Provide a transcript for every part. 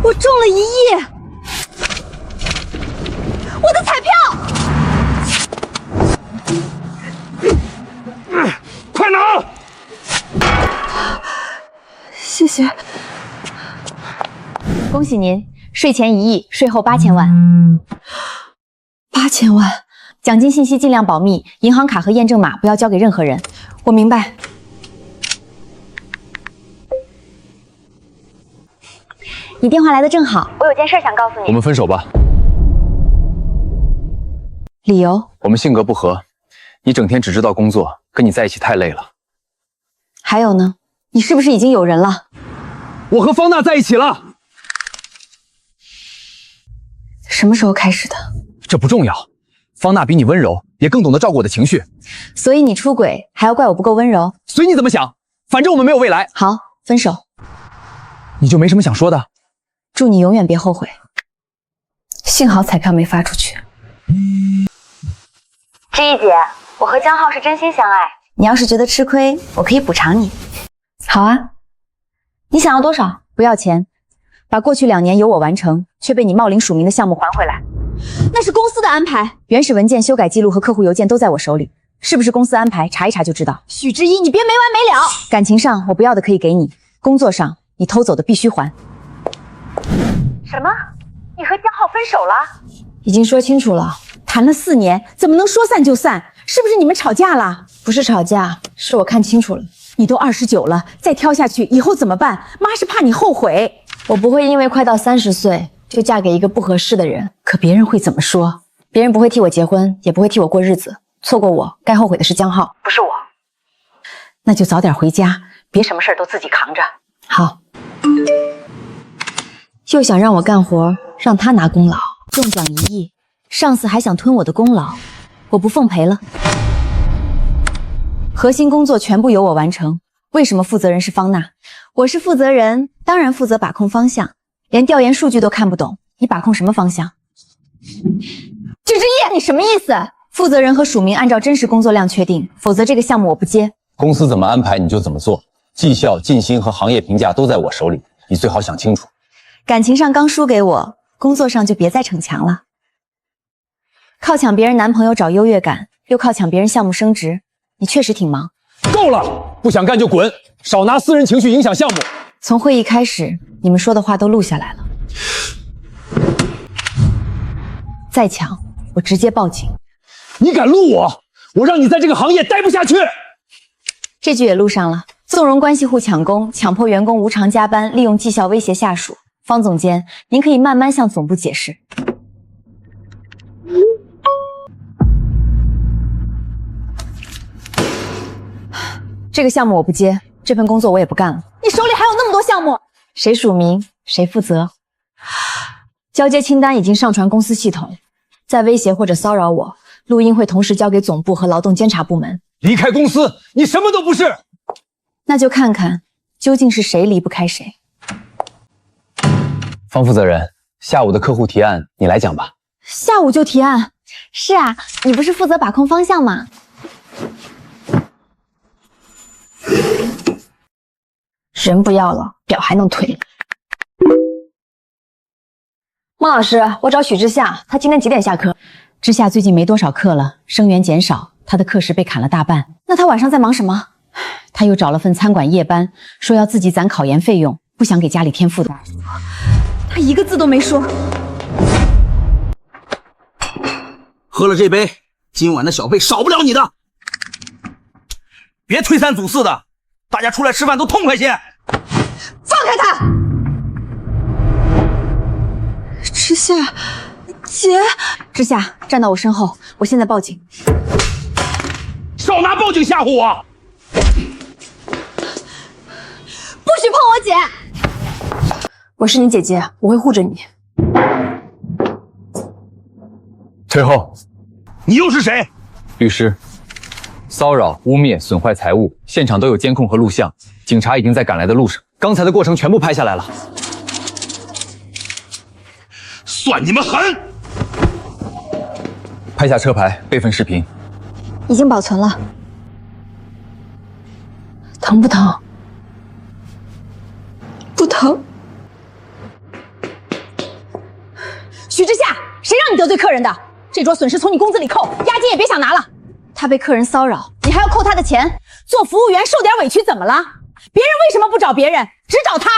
我中了1亿！我的彩票！快拿！谢谢。恭喜您，税前1亿，税后8000万。8000万，奖金信息尽量保密，银行卡和验证码不要交给任何人。我明白。你电话来的正好，我有件事想告诉你。我们分手吧。理由？我们性格不合，你整天只知道工作，跟你在一起太累了。还有呢？你是不是已经有人了？我和方娜在一起了。什么时候开始的？这不重要，方娜比你温柔，也更懂得照顾我的情绪。所以你出轨还要怪我不够温柔？随你怎么想，反正我们没有未来。好，分手。你就没什么想说的？祝你永远别后悔。幸好彩票没发出去。知意姐，我和江浩是真心相爱，你要是觉得吃亏，我可以补偿你。好啊，你想要多少？不要钱，把过去2年由我完成却被你冒领署名的项目还回来。那是公司的安排，原始文件、修改记录和客户邮件都在我手里，是不是公司安排？查一查就知道。许知一，你别没完没了。感情上我不要的可以给你，工作上你偷走的必须还。什么？你和江浩分手了？已经说清楚了，谈了4年，怎么能说散就散？是不是你们吵架了？不是吵架，是我看清楚了。你都29了，再挑下去以后怎么办？妈是怕你后悔。我不会因为快到30岁就嫁给一个不合适的人，可别人会怎么说？别人不会替我结婚，也不会替我过日子。错过我，该后悔的是江浩，不是我。那就早点回家，别什么事儿都自己扛着。好。又想让我干活，让他拿功劳，中奖1亿，上司还想吞我的功劳，我不奉陪了。核心工作全部由我完成，为什么负责人是方娜？我是负责人，当然负责把控方向，连调研数据都看不懂，你把控什么方向？许知意，你什么意思？负责人和署名按照真实工作量确定，否则这个项目我不接。公司怎么安排你就怎么做，绩效、尽心和行业评价都在我手里，你最好想清楚。感情上刚输给我，工作上就别再逞强了。靠抢别人男朋友找优越感，又靠抢别人项目升职，你确实挺忙。够了，不想干就滚，少拿私人情绪影响项目。从会议开始，你们说的话都录下来了。再抢，我直接报警。你敢录我，我让你在这个行业待不下去。这句也录上了。纵容关系户抢功，强迫员工无偿加班，利用绩效威胁下属。方总监，您可以慢慢向总部解释。这个项目我不接，这份工作我也不干了。你手里还有那么多项目，谁署名谁负责。交接清单已经上传公司系统，再威胁或者骚扰我，录音会同时交给总部和劳动监察部门。离开公司，你什么都不是。那就看看究竟是谁离不开谁。方负责人，下午的客户提案你来讲吧。下午就提案？是啊，你不是负责把控方向吗？人不要了，表还能推。孟老师，我找许之夏，他今天几点下课？之夏最近没多少课了，生源减少，他的课时被砍了大半。那他晚上在忙什么？他又找了份餐馆夜班，说要自己攒考研费用，不想给家里添负担。他一个字都没说。喝了这杯，今晚的小费少不了你的。别推三阻四的，大家出来吃饭都痛快些。放开他！之夏，姐，之夏，站到我身后，我现在报警。少拿报警吓唬我！不许碰我姐！我是你姐姐，我会护着你。退后。你又是谁？律师。骚扰、污蔑、损坏财物，现场都有监控和录像，警察已经在赶来的路上，刚才的过程全部拍下来了。算你们狠！拍下车牌，备份视频。已经保存了。疼不疼？不疼。许之夏，谁让你得罪客人的？这桌损失从你工资里扣，押金也别想拿了。他被客人骚扰，你还要扣他的钱？做服务员受点委屈怎么了？别人为什么不找别人，只找他？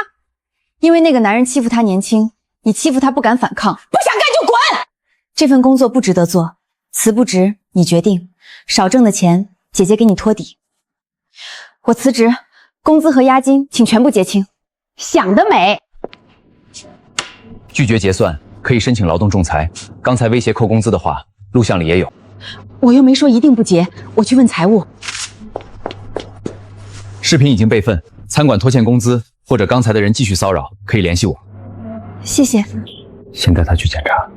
因为那个男人欺负他年轻，你欺负他不敢反抗，不想干就滚！这份工作不值得做，辞不值你决定，少挣的钱姐姐给你托底。我辞职，工资和押金请全部结清。想得美！拒绝结算可以申请劳动仲裁。刚才威胁扣工资的话，录像里也有。我又没说一定不结，我去问财务。视频已经备份，餐馆拖欠工资或者刚才的人继续骚扰，可以联系我。谢谢。先带他去检查。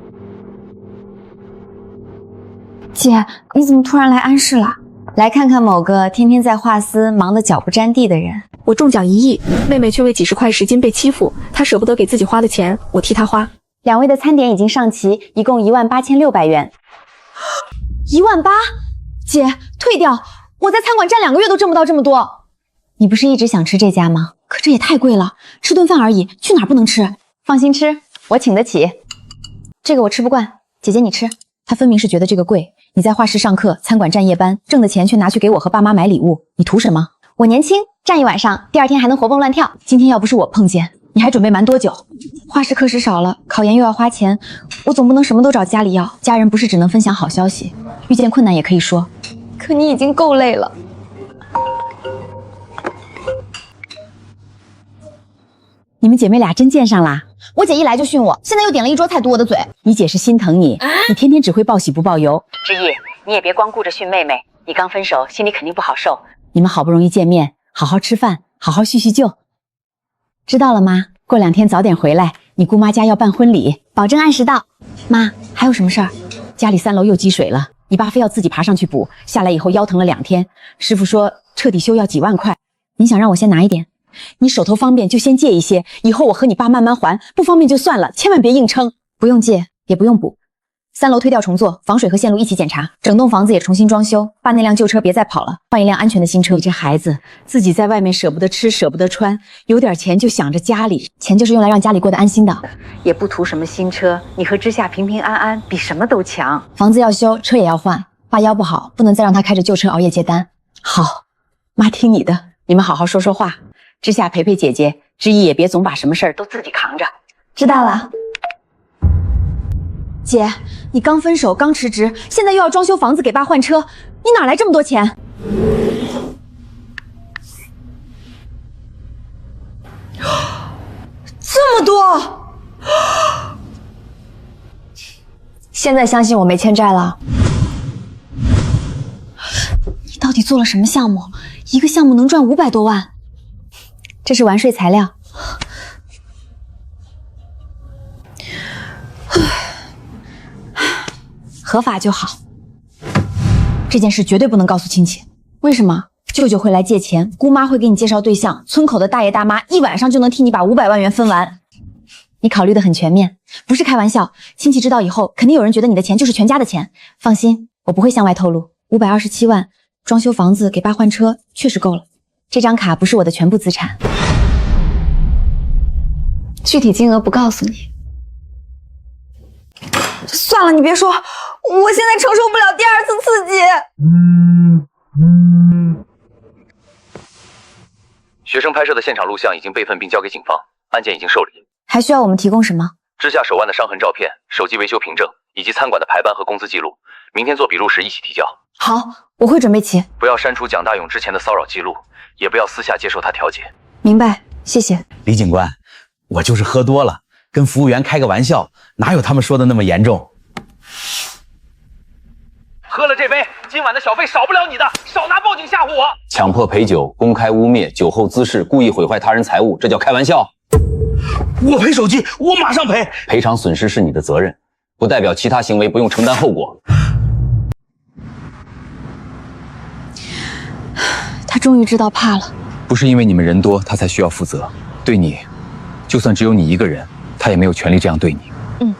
姐，你怎么突然来安市了？来看看某个天天在画丝忙得脚不沾地的人。我中奖1亿，妹妹却为几十块时薪被欺负，她舍不得给自己花的钱，我替她花。2位的餐点已经上齐，一共18600元。18000？姐，退掉！我在餐馆站2个月都挣不到这么多。你不是一直想吃这家吗？可这也太贵了，吃顿饭而已，去哪儿不能吃？放心吃，我请得起。这个我吃不惯，姐姐你吃。他分明是觉得这个贵，你在画室上课，餐馆站夜班，挣的钱却拿去给我和爸妈买礼物，你图什么？我年轻，站一晚上，第2天还能活蹦乱跳。今天要不是我碰见，你还准备瞒多久？画室课时少了，考研又要花钱，我总不能什么都找家里要。家人不是只能分享好消息，遇见困难也可以说。可你已经够累了。你们姐妹俩真见上啦！我姐一来就训我，现在又点了一桌菜堵我的嘴。你姐是心疼你，你天天只会报喜不报忧。之意，你也别光顾着训妹妹，你刚分手，心里肯定不好受。你们好不容易见面，好好吃饭，好好叙叙旧。知道了吗？过2天早点回来，你姑妈家要办婚礼，保证按时到。妈，还有什么事儿？家里3楼又积水了，你爸非要自己爬上去补，下来以后腰疼了2天，师傅说彻底修要几万块。你想让我先拿一点？你手头方便就先借一些，以后我和你爸慢慢还，不方便就算了，千万别硬撑。不用借，也不用补。3楼推掉重做，防水和线路一起检查，整栋房子也重新装修，爸那辆旧车别再跑了，换一辆安全的新车。你这孩子自己在外面舍不得吃舍不得穿，有点钱就想着家里，钱就是用来让家里过得安心的，也不图什么新车，你和之夏平平安安比什么都强。房子要修，车也要换，爸腰不好，不能再让他开着旧车熬夜接单。好，妈听你的，你们好好说说话。之夏陪陪姐姐，之意也别总把什么事儿都自己扛着。知道了。姐，你刚分手，刚辞职，现在又要装修房子给爸换车，你哪来这么多钱？这么多！现在相信我没欠债了？你到底做了什么项目？一个项目能赚500多万？这是完税材料。合法就好。这件事绝对不能告诉亲戚。为什么？舅舅会来借钱，姑妈会给你介绍对象，村口的大爷大妈一晚上就能替你把500万元分完。你考虑得很全面，不是开玩笑。亲戚知道以后，肯定有人觉得你的钱就是全家的钱。放心，我不会向外透露。527万，装修房子给爸换车确实够了。这张卡不是我的全部资产。具体金额不告诉你。算了，你别说，我现在承受不了第2次刺激。学生拍摄的现场录像已经备份并交给警方，案件已经受理。还需要我们提供什么？之下手腕的伤痕照片、手机维修凭证以及餐馆的排班和工资记录，明天做笔录时一起提交。好，我会准备齐。不要删除蒋大勇之前的骚扰记录，也不要私下接受他调解。明白，谢谢。李警官，我就是喝多了，跟服务员开个玩笑，哪有他们说的那么严重？喝了这杯，今晚的小费少不了你的，少拿报警吓唬我！强迫陪酒、公开污蔑、酒后滋事、故意毁坏他人财物，这叫开玩笑？我赔手机，我马上赔。赔偿损失是你的责任，不代表其他行为不用承担后果。他终于知道怕了。不是因为你们人多他才需要负责，对你，就算只有你一个人，他也没有权利这样对你。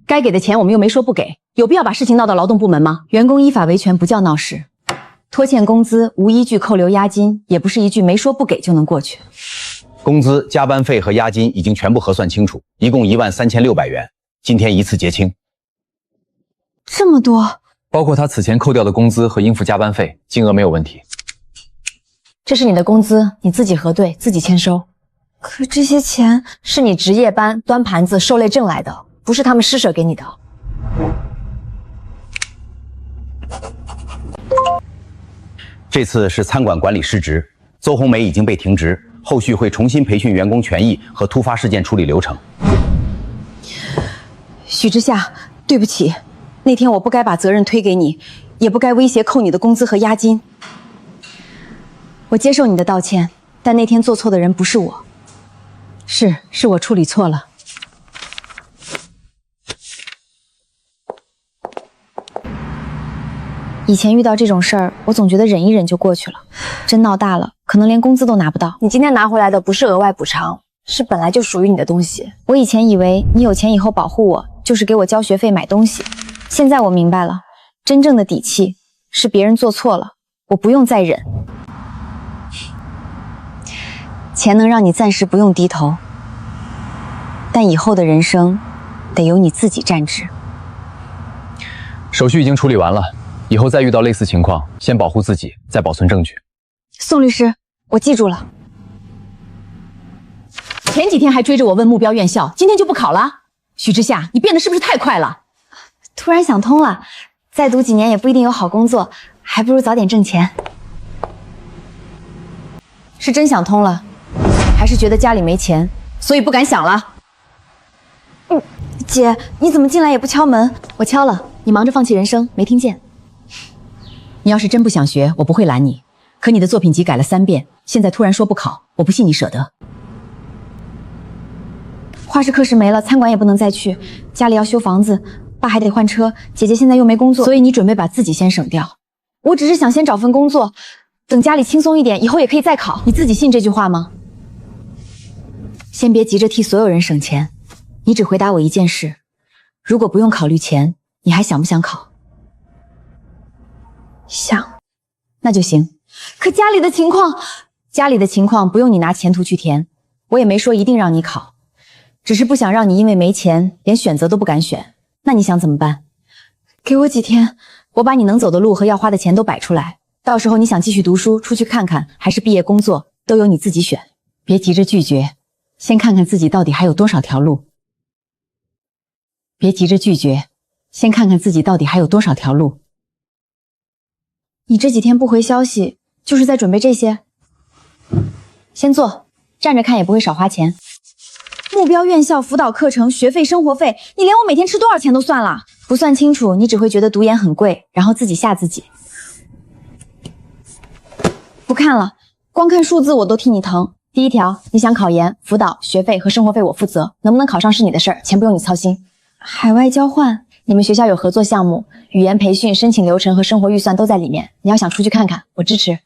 该给的钱我们又没说不给，有必要把事情闹到劳动部门吗？员工依法维权不叫闹事，拖欠工资无依据扣留押金，也不是一句没说不给就能过去。工资、加班费和押金已经全部核算清楚，一共13600元，今天一次结清。这么多，包括他此前扣掉的工资和应付加班费，金额没有问题。这是你的工资，你自己核对，自己签收。可这些钱是你值夜班、端盘子、受累挣来的，不是他们施舍给你的。这次是餐馆管理失职，邹红梅已经被停职，后续会重新培训员工权益和突发事件处理流程。许之夏，对不起，那天我不该把责任推给你，也不该威胁扣你的工资和押金。我接受你的道歉，但那天做错的人不是我，是我处理错了。以前遇到这种事儿，我总觉得忍一忍就过去了，真闹大了，可能连工资都拿不到。你今天拿回来的不是额外补偿，是本来就属于你的东西。我以前以为你有钱以后保护我，就是给我交学费买东西，现在我明白了，真正的底气是别人做错了，我不用再忍。钱能让你暂时不用低头，但以后的人生得由你自己占值。手续已经处理完了，以后再遇到类似情况，先保护自己，再保存证据。宋律师，我记住了。前几天还追着我问目标院校，今天就不考了？许之夏，你变得是不是太快了？突然想通了，再读几年也不一定有好工作，还不如早点挣钱。是真想通了，还是觉得家里没钱，所以不敢想了？姐，你怎么进来也不敲门？我敲了，你忙着放弃人生，没听见。你要是真不想学，我不会拦你。可你的作品集改了3遍，现在突然说不考，我不信你舍得。画室课时没了，餐馆也不能再去，家里要修房子，爸还得换车，姐姐现在又没工作，所以你准备把自己先省掉。我只是想先找份工作，等家里轻松一点，以后也可以再考。你自己信这句话吗？先别急着替所有人省钱，你只回答我一件事：如果不用考虑钱，你还想不想考？想，那就行。可家里的情况不用你拿前途去填，我也没说一定让你考，只是不想让你因为没钱连选择都不敢选。那你想怎么办？给我几天，我把你能走的路和要花的钱都摆出来，到时候你想继续读书出去看看，还是毕业工作，都由你自己选。别急着拒绝，先看看自己到底还有多少条路。别急着拒绝，先看看自己到底还有多少条路。你这几天不回消息，就是在准备这些？先做，站着看也不会少花钱。目标院校辅导课程、学费、生活费，你连我每天吃多少钱都算了。不算清楚，你只会觉得读研很贵，然后自己吓自己。不看了，光看数字我都替你疼。第一条，你想考研，辅导、学费和生活费我负责，能不能考上是你的事儿，钱不用你操心。海外交换，你们学校有合作项目，语言培训、申请流程和生活预算都在里面。你要想出去看看，我支持。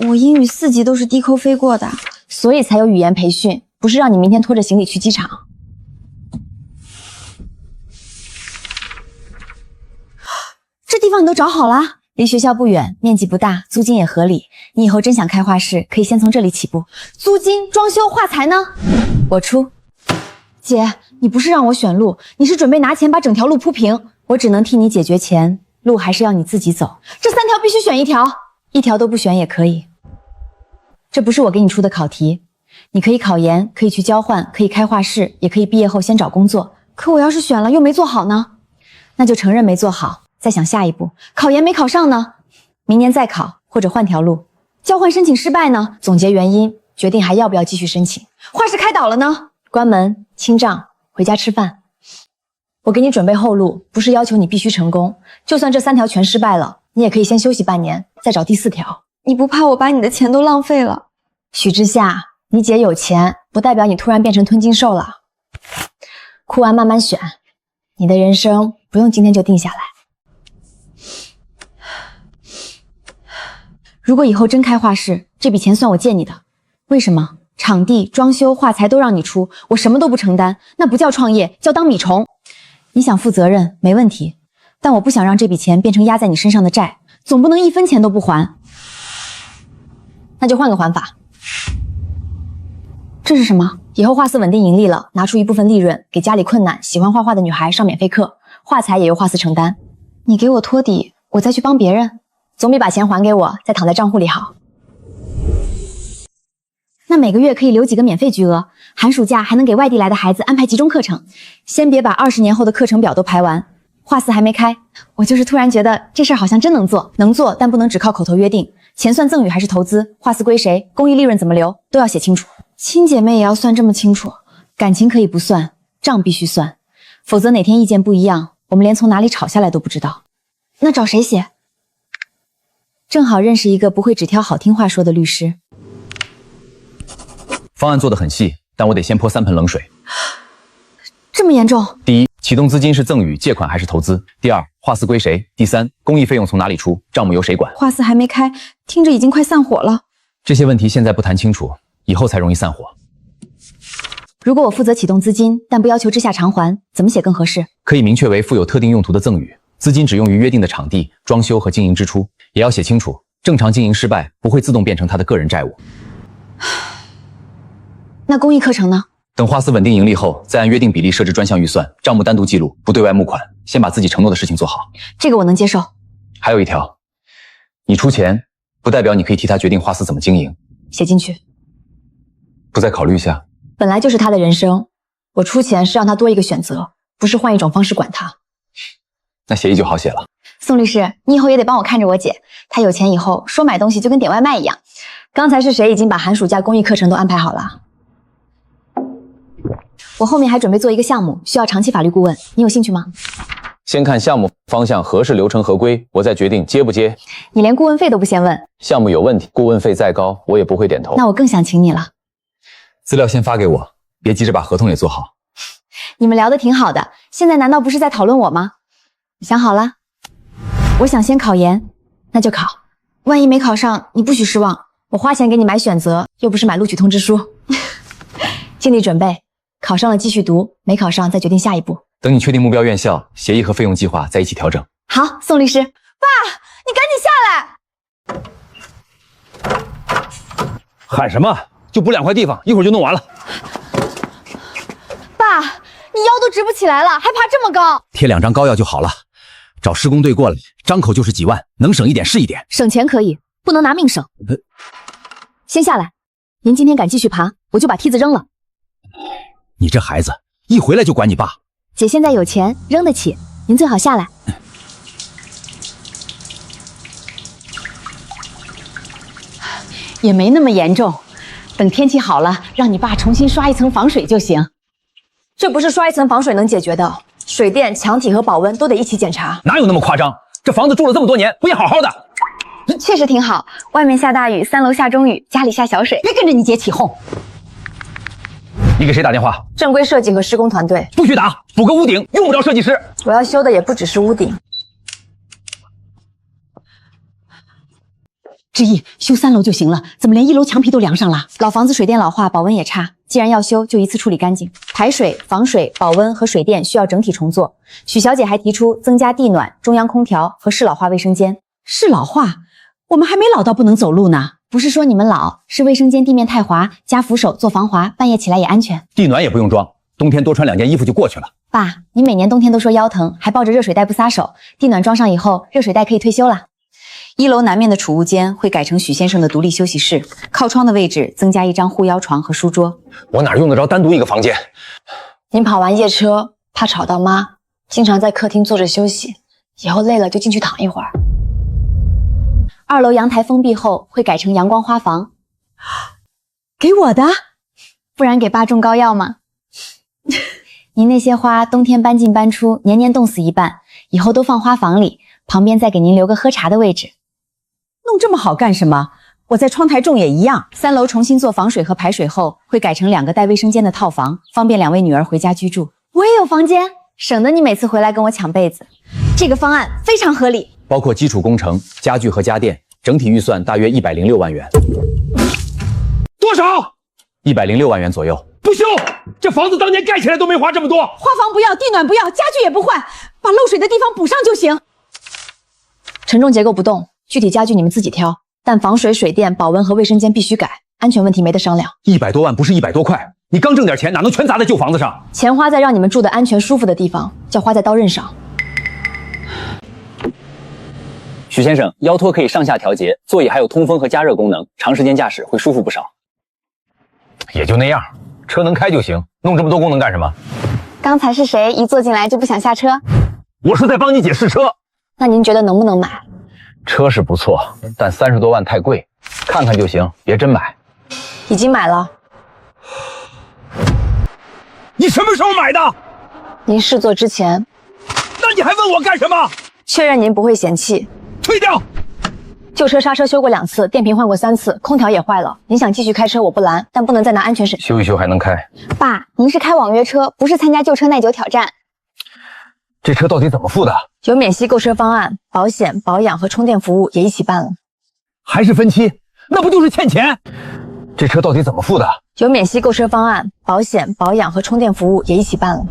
我英语4级都是低扣飞过的，所以才有语言培训，不是让你明天拖着行李去机场。这地方你都找好啦？离学校不远，面积不大，租金也合理。你以后真想开画室，可以先从这里起步。租金、装修、画材呢？我出。姐，你不是让我选路，你是准备拿钱把整条路铺平。我只能替你解决钱，路还是要你自己走。这3条必须选1条，1条都不选也可以。这不是我给你出的考题，你可以考研，可以去交换，可以开画室，也可以毕业后先找工作。可我要是选了又没做好呢？那就承认没做好，再想下一步。考研没考上呢？明年再考，或者换条路。交换申请失败呢？总结原因，决定还要不要继续申请。画室开倒了呢？关门、清账，回家吃饭。我给你准备后路，不是要求你必须成功。就算这3条全失败了，你也可以先休息半年，再找第4条。你不怕我把你的钱都浪费了？许之夏，你姐有钱，不代表你突然变成吞金兽了。哭完慢慢选，你的人生不用今天就定下来。如果以后真开画室，这笔钱算我借你的。为什么？场地、装修、画材都让你出，我什么都不承担，那不叫创业，叫当米虫。你想负责任，没问题，但我不想让这笔钱变成压在你身上的债，总不能1分钱都不还。那就换个还法。这是什么？以后画肆稳定盈利了，拿出一部分利润给家里困难、喜欢画画的女孩上免费课，画材也由画肆承担。你给我托底，我再去帮别人，总比把钱还给我再躺在账户里好。那每个月可以留几个免费巨额，寒暑假还能给外地来的孩子安排集中课程。先别把20年后的课程表都排完，画肆还没开，我就是突然觉得这事儿好像真能做，能做，但不能只靠口头约定。钱算赠与还是投资，画肆归谁，公益利润怎么留，都要写清楚。亲姐妹也要算这么清楚，感情可以不算，账必须算，否则哪天意见不一样，我们连从哪里吵下来都不知道。那找谁写？正好认识一个不会只挑好听话说的律师。方案做得很细，但我得先泼3盆冷水。这么严重？第一，启动资金是赠与、借款还是投资？第二，画肆归谁？第三，公益费用从哪里出？账目由谁管？画肆还没开，听着已经快散伙了。这些问题现在不谈清楚，以后才容易散伙。如果我负责启动资金，但不要求之下偿还，怎么写更合适？可以明确为附有特定用途的赠与，资金只用于约定的场地、装修和经营支出，也要写清楚，正常经营失败不会自动变成他的个人债务。那公益课程呢？等画肆稳定盈利后，再按约定比例设置专项预算，账目单独记录，不对外募款，先把自己承诺的事情做好。这个我能接受。还有一条，你出钱，不代表你可以替他决定画肆怎么经营。写进去。不再考虑一下？本来就是他的人生，我出钱是让他多一个选择，不是换一种方式管他。那协议就好写了。宋律师，你以后也得帮我看着我姐，她有钱以后说买东西就跟点外卖一样。刚才是谁已经把寒暑假公益课程都安排好了？我后面还准备做一个项目，需要长期法律顾问，你有兴趣吗？先看项目方向合适，流程合规，我再决定接不接。你连顾问费都不先问，项目有问题，顾问费再高，我也不会点头。那我更想请你了。资料先发给我，别急着把合同也做好。你们聊得挺好的，现在难道不是在讨论我吗？想好了，我想先考研，那就考。万一没考上，你不许失望。我花钱给你买选择，又不是买录取通知书。尽力准备，考上了继续读，没考上再决定下一步。等你确定目标院校、协议和费用计划，再一起调整。好，宋律师。爸，你赶紧下来！喊什么？就补2块地方，一会儿就弄完了。爸，你腰都直不起来了，还爬这么高？贴2张膏药就好了。找施工队过来，张口就是几万，能省一点是一点。省钱可以，不能拿命省。先下来，您今天敢继续爬，我就把梯子扔了。你这孩子，一回来就管你爸。姐现在有钱，扔得起，您最好下来。也没那么严重，等天气好了，让你爸重新刷一层防水就行。这不是刷一层防水能解决的，水电、墙体和保温都得一起检查。哪有那么夸张？这房子住了这么多年，不也好好的？确实挺好，外面下大雨，3楼下中雨，家里下小水。别跟着你姐起哄。你给谁打电话？正规设计和施工团队。不许打，补个屋顶用不着设计师。我要修的也不只是屋顶。志毅，修3楼就行了，怎么连1楼墙皮都量上了？老房子水电老化，保温也差，既然要修，就一次处理干净。排水、防水、保温和水电需要整体重做。许小姐还提出增加地暖、中央空调和适老化卫生间。是老化，我们还没老到不能走路呢。不是说你们老，是卫生间地面太滑，加扶手做防滑，半夜起来也安全。地暖也不用装，冬天多穿2件衣服就过去了。爸，你每年冬天都说腰疼，还抱着热水袋不撒手。地暖装上以后，热水袋可以退休了。1楼南面的储物间会改成许先生的独立休息室，靠窗的位置增加1张护腰床和书桌。我哪用得着单独一个房间？您跑完夜车，怕吵到妈，经常在客厅坐着休息，以后累了就进去躺一会儿。2楼阳台封闭后会改成阳光花房。给我的？不然给爸种膏药吗？您那些花冬天搬进搬出，年年冻死一半，以后都放花房里，旁边再给您留个喝茶的位置。弄这么好干什么？我在窗台种也一样。3楼重新做防水和排水后，会改成2个带卫生间的套房，方便2位女儿回家居住。我也有房间，省得你每次回来跟我抢被子。这个方案非常合理，包括基础工程、家具和家电，整体预算大约106万元。多少？106万元左右。不修，这房子当年盖起来都没花这么多。花房不要，地暖不要，家具也不换，把漏水的地方补上就行。承重结构不动，具体家具你们自己挑，但防水、水电、保温和卫生间必须改。安全问题没得商量。100多万不是100多块，你刚挣点钱，哪能全砸在旧房子上？钱花在让你们住的安全舒服的地方，叫花在刀刃上。许先生，腰托可以上下调节，座椅还有通风和加热功能，长时间驾驶会舒服不少。也就那样，车能开就行，弄这么多功能干什么？刚才是谁一坐进来就不想下车？我是在帮你姐试车。那您觉得能不能买？车是不错，但30多万太贵，看看就行，别真买。已经买了。你什么时候买的？您试坐之前。那你还问我干什么？确认您不会嫌弃。退掉。旧车刹车修过2次，电瓶换过3次，空调也坏了。您想继续开车我不拦，但不能再拿安全审。修一修还能开。爸，您是开网约车，不是参加旧车耐久挑战。这车到底怎么付的？有免息购车方案，保险、保养和充电服务也一起办了。还是分期？那不就是欠钱？这车到底怎么付的？有免息购车方案，保险、保养和充电服务也一起办了。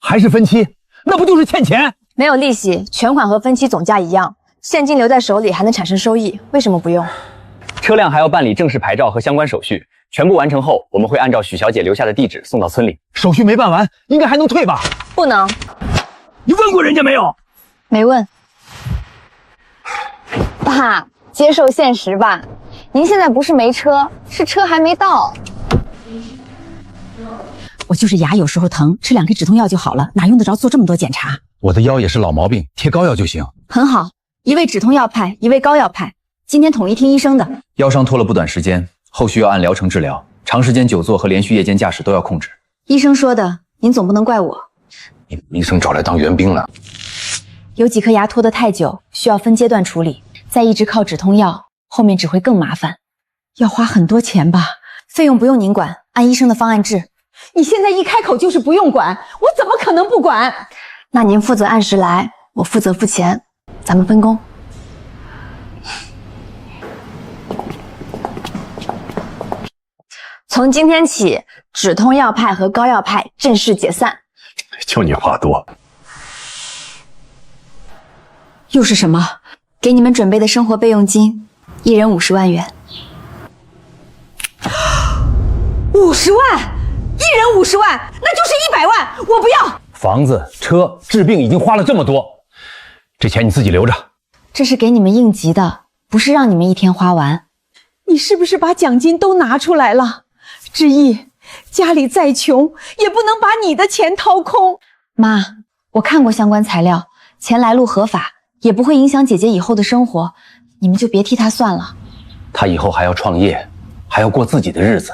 还是分期？那不就是欠钱？没有利息，全款和分期总价一样，现金留在手里还能产生收益，为什么不用？车辆还要办理正式牌照和相关手续，全部完成后，我们会按照许小姐留下的地址送到村里。手续没办完，应该还能退吧？不能。你问过人家没有？没问。爸，接受现实吧。您现在不是没车，是车还没到。我就是牙有时候疼，吃2颗止痛药就好了，哪用得着做这么多检查？我的腰也是老毛病，贴膏药就行。很好，一位止痛药派，一位膏药派，今天统一听医生的。腰伤拖了不短时间，后续要按疗程治疗，长时间久坐和连续夜间驾驶都要控制。医生说的，您总不能怪我。你把医生找来当援兵了。有几颗牙拖得太久，需要分阶段处理，再一直靠止痛药，后面只会更麻烦，要花很多钱吧？费用不用您管，按医生的方案治。你现在一开口就是不用管，我怎么可能不管？那您负责按时来，我负责付钱，咱们分工。从今天起，止痛药派和膏药派正式解散。就你话多。又是什么？给你们准备的生活备用金，1人50万元。50万，1人50万，那就是100万，我不要。房子、车、治病已经花了这么多，这钱你自己留着。这是给你们应急的，不是让你们一天花完。你是不是把奖金都拿出来了？志毅，家里再穷也不能把你的钱掏空。妈，我看过相关材料，钱来路合法，也不会影响姐姐以后的生活，你们就别替她算了。他以后还要创业，还要过自己的日子。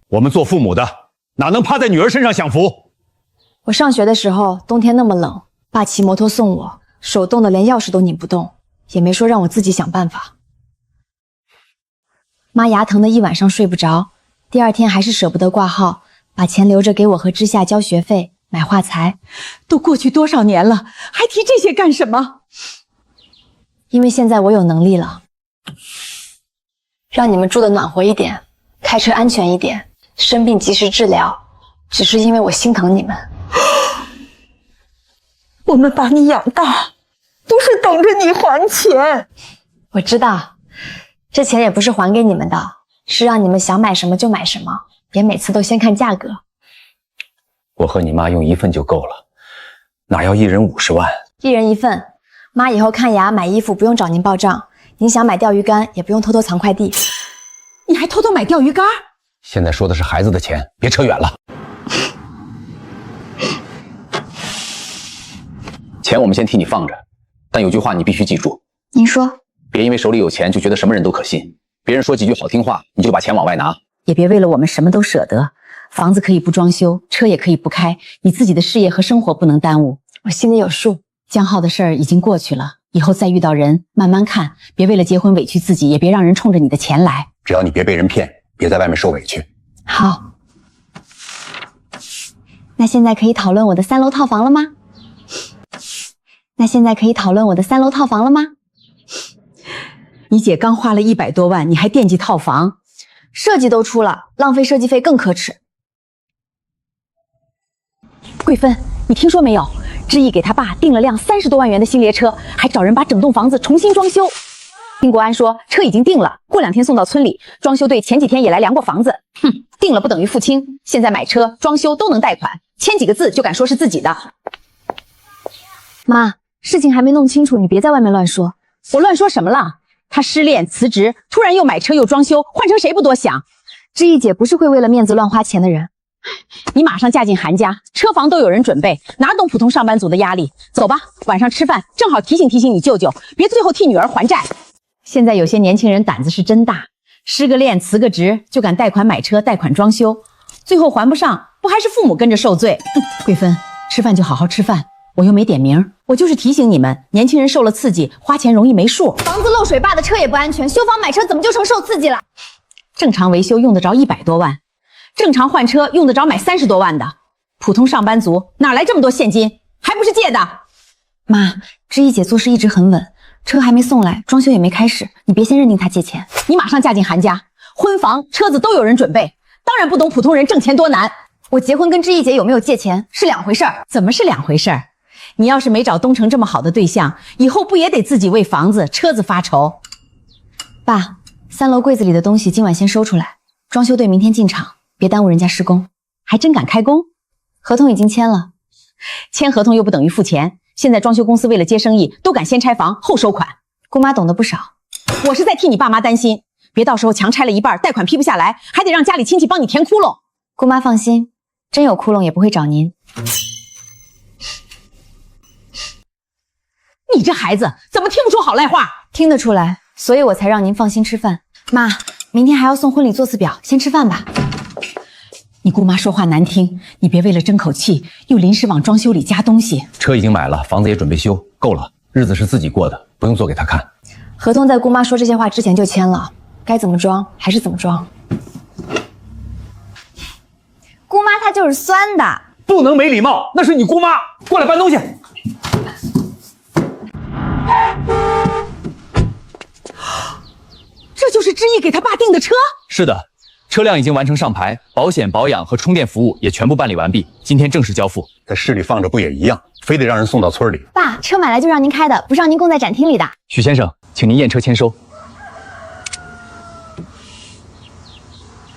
我们做父母的哪能趴在女儿身上享福？我上学的时候，冬天那么冷，爸骑摩托送我，手冻得连钥匙都拧不动，也没说让我自己想办法。妈牙疼的一晚上睡不着，第2天还是舍不得挂号，把钱留着给我和之夏交学费、买画材。都过去多少年了，还提这些干什么？因为现在我有能力了，让你们住得暖和一点，开车安全一点，生病及时治疗，只是因为我心疼你们。我们把你养大，不是等着你还钱。我知道，这钱也不是还给你们的，是让你们想买什么就买什么，别每次都先看价格。我和你妈用1份就够了，哪要1人50万？1人1份。妈以后看牙买衣服不用找您报账，您想买钓鱼竿也不用偷偷藏快递。你还偷偷买钓鱼竿？现在说的是孩子的钱，别扯远了。钱我们先替你放着，但有句话你必须记住。您说。别因为手里有钱就觉得什么人都可信，别人说几句好听话你就把钱往外拿。也别为了我们什么都舍得，房子可以不装修，车也可以不开，你自己的事业和生活不能耽误。我心里有数。江浩的事儿已经过去了，以后再遇到人慢慢看，别为了结婚委屈自己，也别让人冲着你的钱来。只要你别被人骗，别在外面受委屈。好。那现在可以讨论我的3楼套房了吗？你姐刚花了100多万，你还惦记套房？设计都出了，浪费设计费更可耻。桂芬，你听说没有？志毅给他爸订了辆30多万元的新列车，还找人把整栋房子重新装修。听国安说车已经定了，过2天送到村里。装修队前几天也来量过房子。哼，定了不等于付清，现在买车、装修都能贷款，签几个字就敢说是自己的。妈，事情还没弄清楚，你别在外面乱说。我乱说什么了？他失恋辞职，突然又买车又装修，换成谁不多想？知意姐不是会为了面子乱花钱的人。你马上嫁进韩家，车房都有人准备，哪懂普通上班族的压力？走吧，晚上吃饭，正好提醒提醒你舅舅，别最后替女儿还债。现在有些年轻人胆子是真大，失个恋辞个职就敢贷款买车、贷款装修，最后还不上，不还是父母跟着受罪？桂芬，吃饭就好好吃饭，我又没点名，我就是提醒你们，年轻人受了刺激，花钱容易没数。房子漏水坝的车也不安全，修房买车怎么就成受刺激了？正常维修用得着100多万，正常换车用得着买30多万的，普通上班族哪来这么多现金？还不是借的？妈，知意姐做事一直很稳，车还没送来，装修也没开始，你别先认定她借钱。你马上嫁进韩家，婚房、车子都有人准备，当然不懂普通人挣钱多难。我结婚跟知意姐有没有借钱是两回事儿。怎么是两回事儿？你要是没找东城这么好的对象，以后不也得自己为房子、车子发愁？爸，3楼柜子里的东西今晚先收出来，装修队明天进场，别耽误人家施工。还真敢开工？合同已经签了。签合同又不等于付钱，现在装修公司为了接生意，都敢先拆房后收款。姑妈懂得不少。我是在替你爸妈担心，别到时候强拆了一半，贷款批不下来，还得让家里亲戚帮你填窟窿。姑妈放心，真有窟窿也不会找您。你这孩子怎么听不出好赖话？听得出来，所以我才让您放心吃饭。妈，明天还要送婚礼座次表，先吃饭吧。你姑妈说话难听，你别为了争口气，又临时往装修里加东西。车已经买了，房子也准备修，够了，日子是自己过的，不用做给他看。合同在姑妈说这些话之前就签了，该怎么装还是怎么装。姑妈她就是酸的，不能没礼貌，那是你姑妈。过来搬东西。这就是知意给他爸订的车？是的，车辆已经完成上牌，保险、保养和充电服务也全部办理完毕，今天正式交付。在市里放着不也一样，非得让人送到村里？爸，车买来就让您开的，不是让您供在展厅里的。许先生，请您验车签收。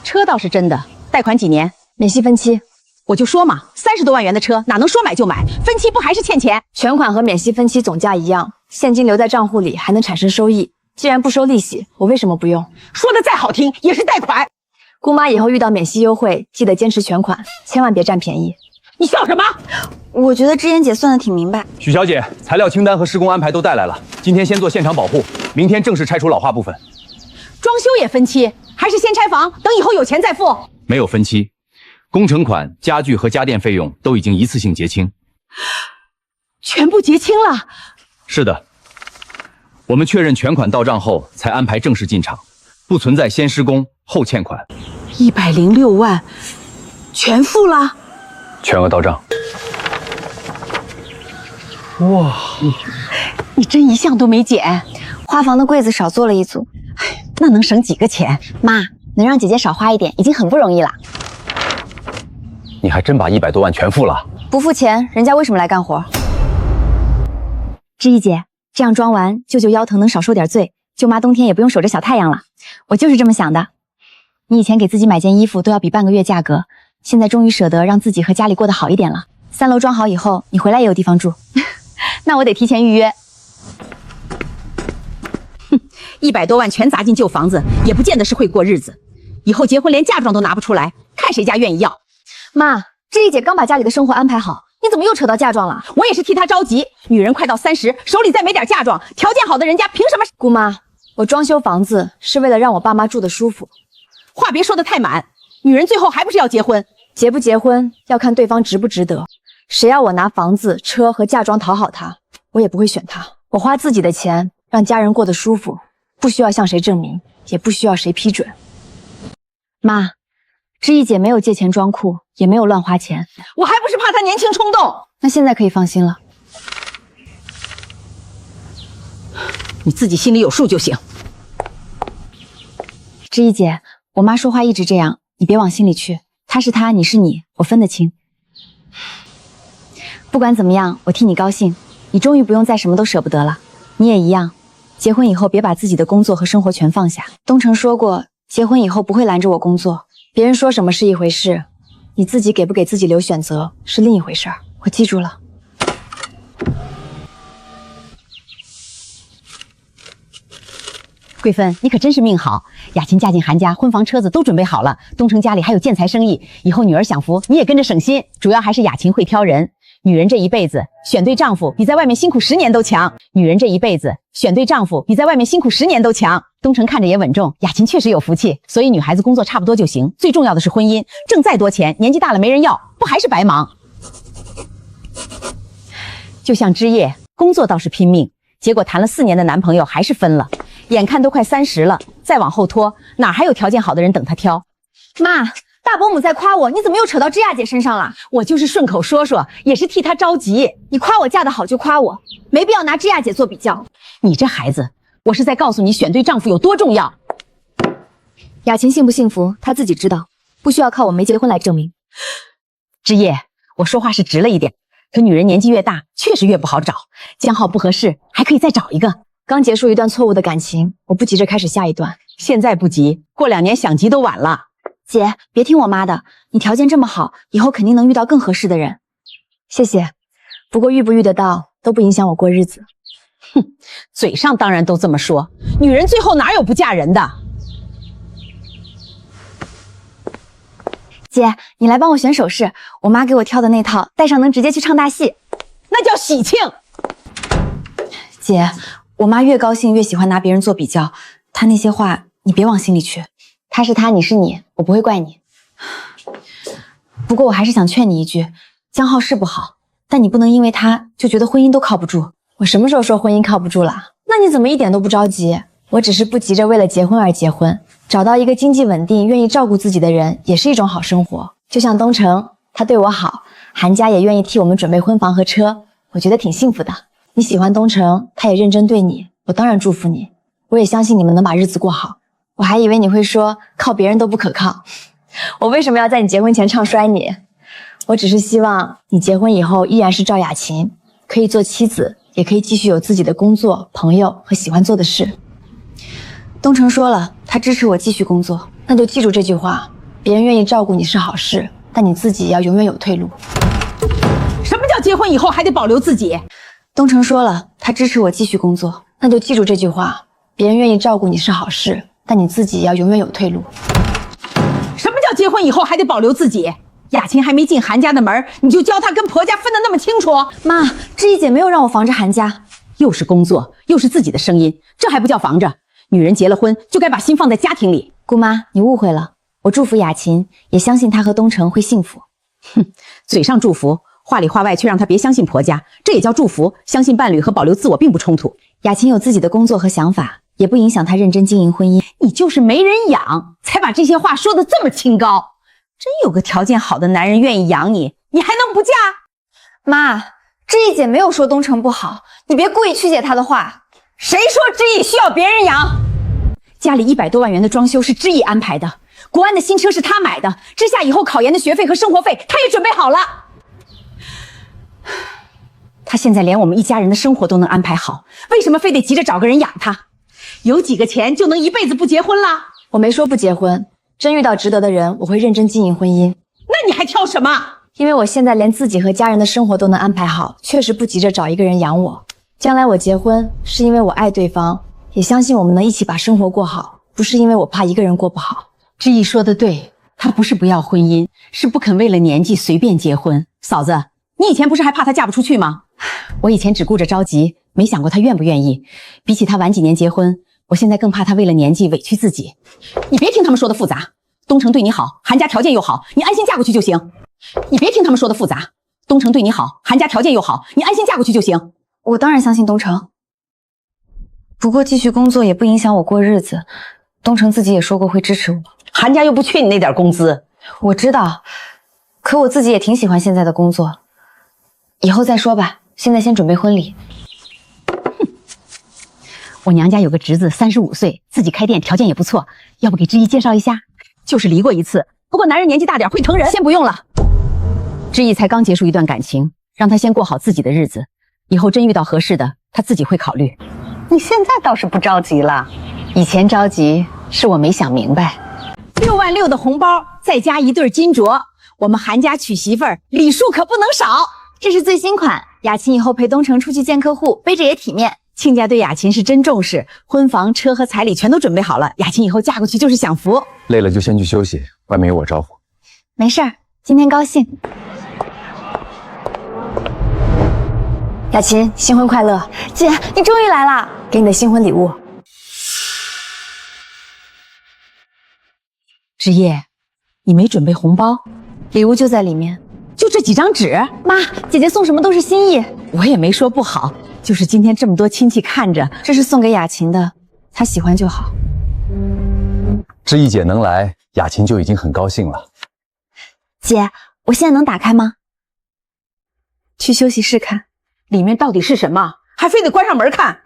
车倒是真的，贷款几年？免息分期。我就说嘛，30多万元的车哪能说买就买？分期不还是欠钱？全款和免息分期总价一样，现金留在账户里还能产生收益。既然不收利息，我为什么不用？说的再好听也是贷款。姑妈以后遇到免息优惠，记得坚持全款，千万别占便宜。你笑什么？我觉得知妍姐算得挺明白。许小姐，材料清单和施工安排都带来了，今天先做现场保护，明天正式拆除老化部分。装修也分期，还是先拆房，等以后有钱再付？没有分期，工程款、家具和家电费用都已经一次性结清。全部结清了？是的。我们确认全款到账后，才安排正式进场，不存在先施工后欠款。106万，全付了，全额到账。哇，你真一项都没减。花房的柜子少做了一组，那能省几个钱？妈，能让姐姐少花一点，已经很不容易了。你还真把100多万全付了？不付钱，人家为什么来干活？知意姐。这样装完，舅舅腰疼能少受点罪，舅妈冬天也不用守着小太阳了。我就是这么想的。你以前给自己买件衣服都要比半个月价格，现在终于舍得让自己和家里过得好一点了。3楼装好以后，你回来也有地方住。那我得提前预约。哼，100多万全砸进旧房子，也不见得是会过日子。以后结婚连嫁妆都拿不出来，看谁家愿意要。妈，知意姐刚把家里的生活安排好。你怎么又扯到嫁妆了？我也是替她着急。女人快到30，手里再没点嫁妆，条件好的人家凭什么？姑妈，我装修房子是为了让我爸妈住得舒服。话别说得太满，女人最后还不是要结婚？结不结婚要看对方值不值得。谁要我拿房子、车和嫁妆讨好他，我也不会选他。我花自己的钱让家人过得舒服，不需要向谁证明，也不需要谁批准。妈，知意姐没有借钱装酷，也没有乱花钱，我还不是怕她年轻冲动。那现在可以放心了。你自己心里有数就行。知意姐，我妈说话一直这样，你别往心里去。她是她，你是你，我分得清。不管怎么样，我替你高兴，你终于不用再什么都舍不得了。你也一样，结婚以后别把自己的工作和生活全放下。东城说过，结婚以后不会拦着我工作，别人说什么是一回事，你自己给不给自己留选择是另一回事儿。我记住了。贵芬，你可真是命好，雅琴嫁进韩家，婚房车子都准备好了，东城家里还有建材生意，以后女儿享福，你也跟着省心。主要还是雅琴会挑人，女人这一辈子选对丈夫比在外面辛苦10年都强。女人这一辈子选对丈夫比在外面辛苦10年都强。东城看着也稳重，雅琴确实有福气，所以女孩子工作差不多就行，最重要的是婚姻，挣再多钱，年纪大了没人要，不还是白忙？就像枝叶，工作倒是拼命，结果谈了4年的男朋友还是分了。眼看都快30了，再往后拖，哪还有条件好的人等他挑？妈，大伯母在夸我，你怎么又扯到芝亚姐身上了？我就是顺口说说，也是替她着急。你夸我嫁得好就夸我，没必要拿芝亚姐做比较。你这孩子，我是在告诉你选对丈夫有多重要。雅琴幸不幸福，她自己知道，不需要靠我没结婚来证明。枝叶，我说话是直了一点，可女人年纪越大，确实越不好找。江浩不合适，还可以再找一个。刚结束一段错误的感情，我不急着开始下一段。现在不急，过2年想急都晚了。姐，别听我妈的，你条件这么好，以后肯定能遇到更合适的人。谢谢，不过遇不遇得到都不影响我过日子。哼，嘴上当然都这么说，女人最后哪有不嫁人的？姐，你来帮我选首饰，我妈给我挑的那套，戴上能直接去唱大戏，那叫喜庆。姐，我妈越高兴越喜欢拿别人做比较，她那些话你别往心里去。她是她，你是你，我不会怪你。不过我还是想劝你一句，江浩是不好，但你不能因为他就觉得婚姻都靠不住。我什么时候说婚姻靠不住了？那你怎么一点都不着急？我只是不急着为了结婚而结婚，找到一个经济稳定、愿意照顾自己的人，也是一种好生活。就像东城，他对我好，韩家也愿意替我们准备婚房和车，我觉得挺幸福的。你喜欢东城，他也认真对你，我当然祝福你。我也相信你们能把日子过好。我还以为你会说靠别人都不可靠，我为什么要在你结婚前唱衰你？我只是希望你结婚以后依然是赵雅琴，可以做妻子，也可以继续有自己的工作、朋友和喜欢做的事。东城说了，他支持我继续工作，那就记住这句话：别人愿意照顾你是好事，但你自己要永远有退路。什么叫结婚以后还得保留自己？东城说了，他支持我继续工作，那就记住这句话：别人愿意照顾你是好事，但你自己要永远有退路。什么叫结婚以后还得保留自己？雅琴还没进韩家的门，你就教她跟婆家分得那么清楚？妈，知意姐没有让我防着韩家，又是工作，又是自己的声音，这还不叫防着？女人结了婚就该把心放在家庭里。姑妈，你误会了，我祝福雅琴，也相信她和东城会幸福。哼，嘴上祝福，话里话外却让她别相信婆家，这也叫祝福。相信伴侣和保留自我并不冲突。雅琴有自己的工作和想法，也不影响她认真经营婚姻。你就是没人养，才把这些话说得这么清高。真有个条件好的男人愿意养你，你还能不嫁？妈，知意姐没有说东城不好，你别故意曲解她的话。谁说知意需要别人养？家里100多万元的装修是知意安排的，国安的新车是他买的，之夏以后考研的学费和生活费他也准备好了。他现在连我们一家人的生活都能安排好，为什么非得急着找个人养他？有几个钱就能一辈子不结婚了？我没说不结婚，真遇到值得的人，我会认真经营婚姻。那你还挑什么？因为我现在连自己和家人的生活都能安排好，确实不急着找一个人养我。将来我结婚，是因为我爱对方，也相信我们能一起把生活过好，不是因为我怕一个人过不好。知意说的对，他不是不要婚姻，是不肯为了年纪随便结婚。嫂子，你以前不是还怕她嫁不出去吗？我以前只顾着着急，没想过她愿不愿意。比起她晚几年结婚，我现在更怕她为了年纪委屈自己。你别听他们说的复杂，东城对你好，韩家条件又好，你安心嫁过去就行。你别听他们说的复杂，东城对你好，韩家条件又好，你安心嫁过去就行。我当然相信东城，不过继续工作也不影响我过日子。东城自己也说过会支持我。韩家又不缺你那点工资。我知道，可我自己也挺喜欢现在的工作。以后再说吧，现在先准备婚礼。我娘家有个侄子35岁，自己开店，条件也不错，要不给知意介绍一下？就是离过一次，不过男人年纪大点会疼人。先不用了，知意才刚结束一段感情，让他先过好自己的日子，以后真遇到合适的，他自己会考虑。你现在倒是不着急了，以前着急是我没想明白。6万6的红包，再加一对金镯，我们韩家娶媳妇儿礼数可不能少。这是最新款，雅琴以后陪东城出去见客户，背着也体面。亲家对雅琴是真重视，婚房、车和彩礼全都准备好了。雅琴以后嫁过去就是享福。累了就先去休息，外面有我招呼。没事儿，今天高兴。雅琴，新婚快乐！姐，你终于来啦，给你的新婚礼物。之夜，你没准备红包？礼物就在里面，就这几张纸？妈，姐姐送什么都是心意，我也没说不好，就是今天这么多亲戚看着，这是送给雅琴的，她喜欢就好。知意姐能来，雅琴就已经很高兴了。姐，我现在能打开吗？去休息室看，里面到底是什么？还非得关上门看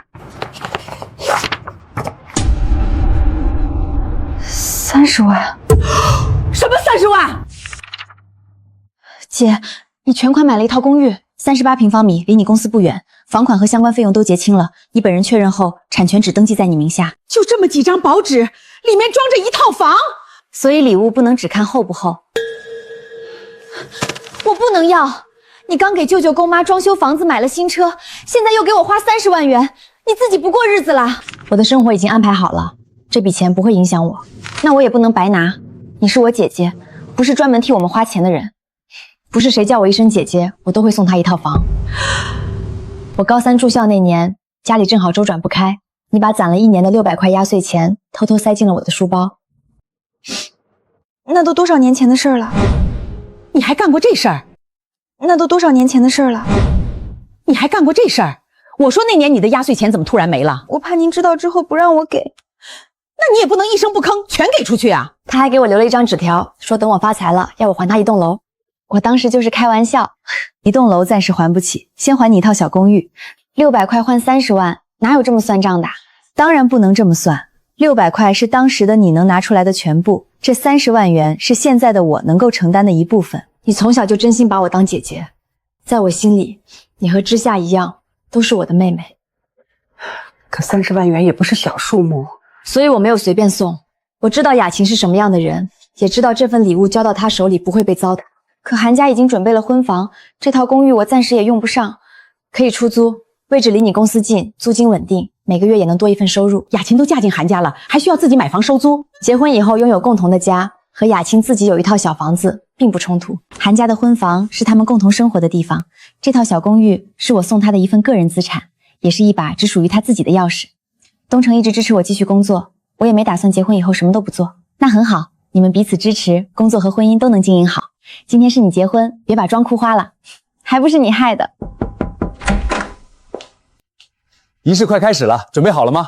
？30万？什么30万？姐，你全款买了一套公寓，38平方米，离你公司不远，房款和相关费用都结清了。你本人确认后，产权只登记在你名下。就这么几张薄纸，里面装着一套房，所以礼物不能只看厚不厚。我不能要！你刚给舅舅姑妈装修房子，买了新车，现在又给我花30万元，你自己不过日子了？我的生活已经安排好了，这笔钱不会影响我，那我也不能白拿。你是我姐姐，不是专门替我们花钱的人。不是谁叫我一声姐姐，我都会送她一套房。我高3住校那年，家里正好周转不开，你把攒了1年的600块压岁钱偷偷塞进了我的书包。那都多少年前的事了？你还干过这事儿？那都多少年前的事了？你还干过这事儿？我说那年你的压岁钱怎么突然没了？我怕您知道之后不让我给。那你也不能一声不吭全给出去啊！他还给我留了一张纸条，说等我发财了，要我还他一栋楼。我当时就是开玩笑，一栋楼暂时还不起，先还你一套小公寓。600块换30万，哪有这么算账的？当然不能这么算。600块是当时的你能拿出来的全部，这30万元是现在的我能够承担的一部分。你从小就真心把我当姐姐，在我心里，你和之夏一样，都是我的妹妹。可30万元也不是小数目，所以我没有随便送。我知道雅琴是什么样的人，也知道这份礼物交到她手里不会被糟蹋。可韩家已经准备了婚房，这套公寓我暂时也用不上，可以出租，位置离你公司近，租金稳定，每个月也能多一份收入。雅琴都嫁进韩家了，还需要自己买房收租？结婚以后拥有共同的家，和雅琴自己有一套小房子并不冲突。韩家的婚房是他们共同生活的地方，这套小公寓是我送他的一份个人资产，也是一把只属于他自己的钥匙。东城一直支持我继续工作，我也没打算结婚以后什么都不做。那很好，你们彼此支持，工作和婚姻都能经营好。今天是你结婚，别把妆哭花了，还不是你害的。仪式快开始了，准备好了吗？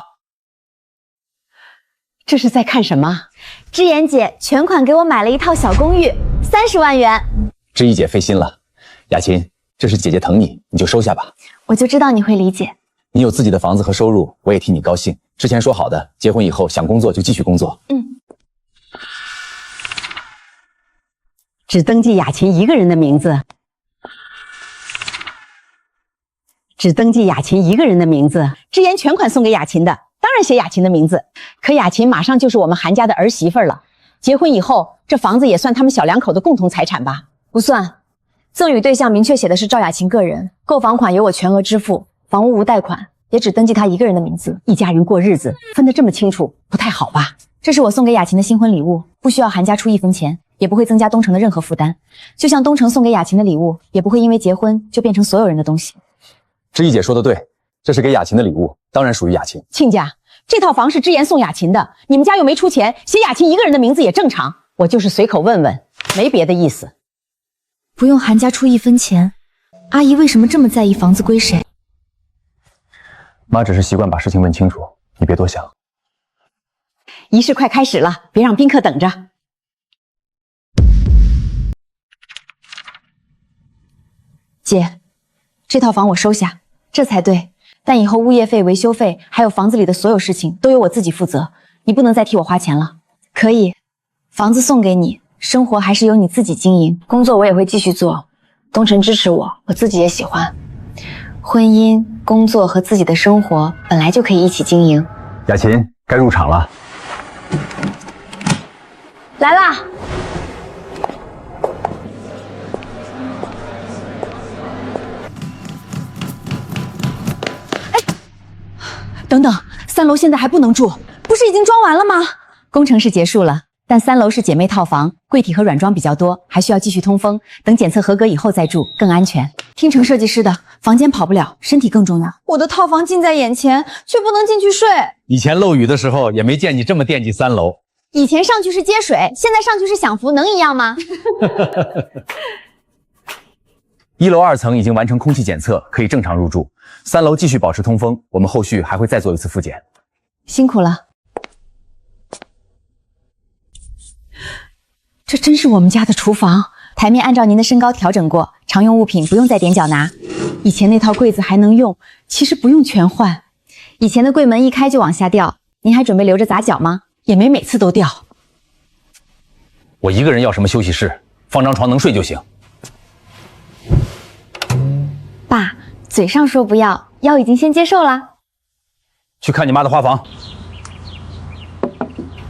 这是在看什么？之言姐全款给我买了一套小公寓，30万元。知意姐费心了，雅琴，这是姐姐疼你，你就收下吧。我就知道你会理解。你有自己的房子和收入，我也替你高兴。之前说好的，结婚以后想工作就继续工作。只登记雅琴一个人的名字。只登记雅琴一个人的名字。之言全款送给雅琴的，当然写雅琴的名字。可雅琴马上就是我们韩家的儿媳妇了，结婚以后，这房子也算他们小两口的共同财产吧？不算，赠与对象明确写的是赵雅琴个人，购房款由我全额支付，房屋无贷款，也只登记她一个人的名字。一家人过日子分得这么清楚，不太好吧？这是我送给雅琴的新婚礼物，不需要韩家出1分钱，也不会增加东城的任何负担。就像东城送给雅琴的礼物，也不会因为结婚就变成所有人的东西。知意姐说的对，这是给雅琴的礼物，当然属于雅琴。亲家，这套房是之言送雅琴的，你们家又没出钱，写雅琴一个人的名字也正常。我就是随口问问，没别的意思。不用韩家出1分钱，阿姨为什么这么在意房子归谁？妈只是习惯把事情问清楚，你别多想。仪式快开始了，别让宾客等着。姐，这套房我收下，这才对。但以后物业费、维修费，还有房子里的所有事情都由我自己负责，你不能再替我花钱了。可以，房子送给你，生活还是由你自己经营，工作我也会继续做。东城支持我，我自己也喜欢。婚姻工作和自己的生活本来就可以一起经营。雅琴，该入场了。来啦！等等，3楼现在还不能住，不是已经装完了吗？工程是结束了，但3楼是姐妹套房，柜体和软装比较多，还需要继续通风，等检测合格以后再住，更安全。听程设计师的，房间跑不了，身体更重要。我的套房近在眼前，却不能进去睡。以前漏雨的时候也没见你这么惦记3楼。以前上去是接水，现在上去是享福，能一样吗1楼2层已经完成空气检测，可以正常入住。3楼继续保持通风，我们后续还会再做一次复检。辛苦了。这真是我们家的厨房，台面按照您的身高调整过，常用物品不用再踮脚拿。以前那套柜子还能用，其实不用全换。以前的柜门一开就往下掉，您还准备留着砸脚吗？也没每次都掉。我一个人要什么休息室？放张床能睡就行。爸，嘴上说不要，腰已经先接受啦。去看你妈的花房。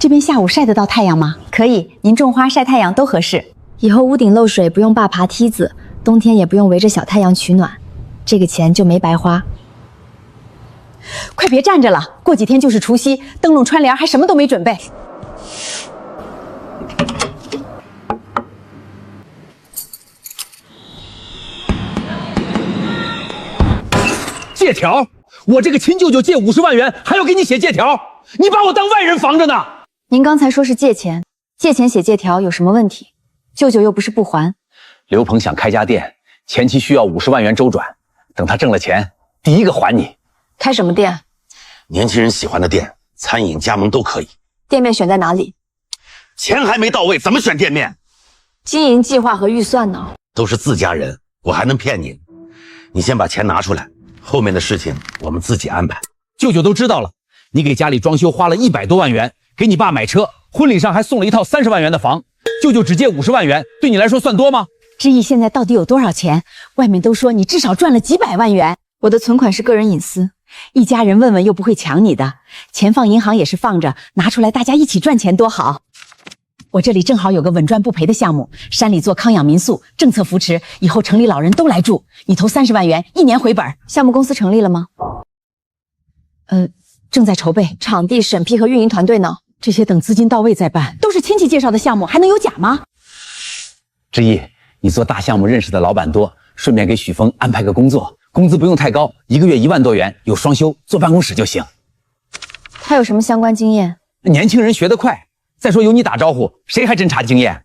这边下午晒得到太阳吗？可以，您种花晒太阳都合适。以后屋顶漏水不用爸爬梯子，冬天也不用围着小太阳取暖，这个钱就没白花。快别站着了，过几天就是除夕，灯笼串联还什么都没准备。借条？我这个亲舅舅借50万元，还要给你写借条？你把我当外人防着呢？您刚才说是借钱，借钱写借条有什么问题？舅舅又不是不还。刘鹏想开家店，前期需要50万元周转，等他挣了钱，第一个还你。开什么店？年轻人喜欢的店，餐饮加盟都可以。店面选在哪里？钱还没到位，怎么选店面？经营计划和预算呢？都是自家人，我还能骗你？你先把钱拿出来，后面的事情我们自己安排。舅舅都知道了，你给家里装修花了100多万元，给你爸买车，婚礼上还送了一套30万元的房，舅舅只借50万元，对你来说算多吗？知意现在到底有多少钱？外面都说你至少赚了几百万元。我的存款是个人隐私，一家人问问又不会抢你的，钱放银行也是放着，拿出来大家一起赚钱多好。我这里正好有个稳赚不赔的项目，山里做康养民宿，政策扶持，以后城里老人都来住，你投30万元，1年回本。项目公司成立了吗？正在筹备，场地审批和运营团队呢？这些等资金到位再办，都是亲戚介绍的项目，还能有假吗？知意，你做大项目认识的老板多，顺便给许峰安排个工作，工资不用太高，1个月1万多元，有双休，坐办公室就行。他有什么相关经验？年轻人学得快，再说有你打招呼，谁还真查经验？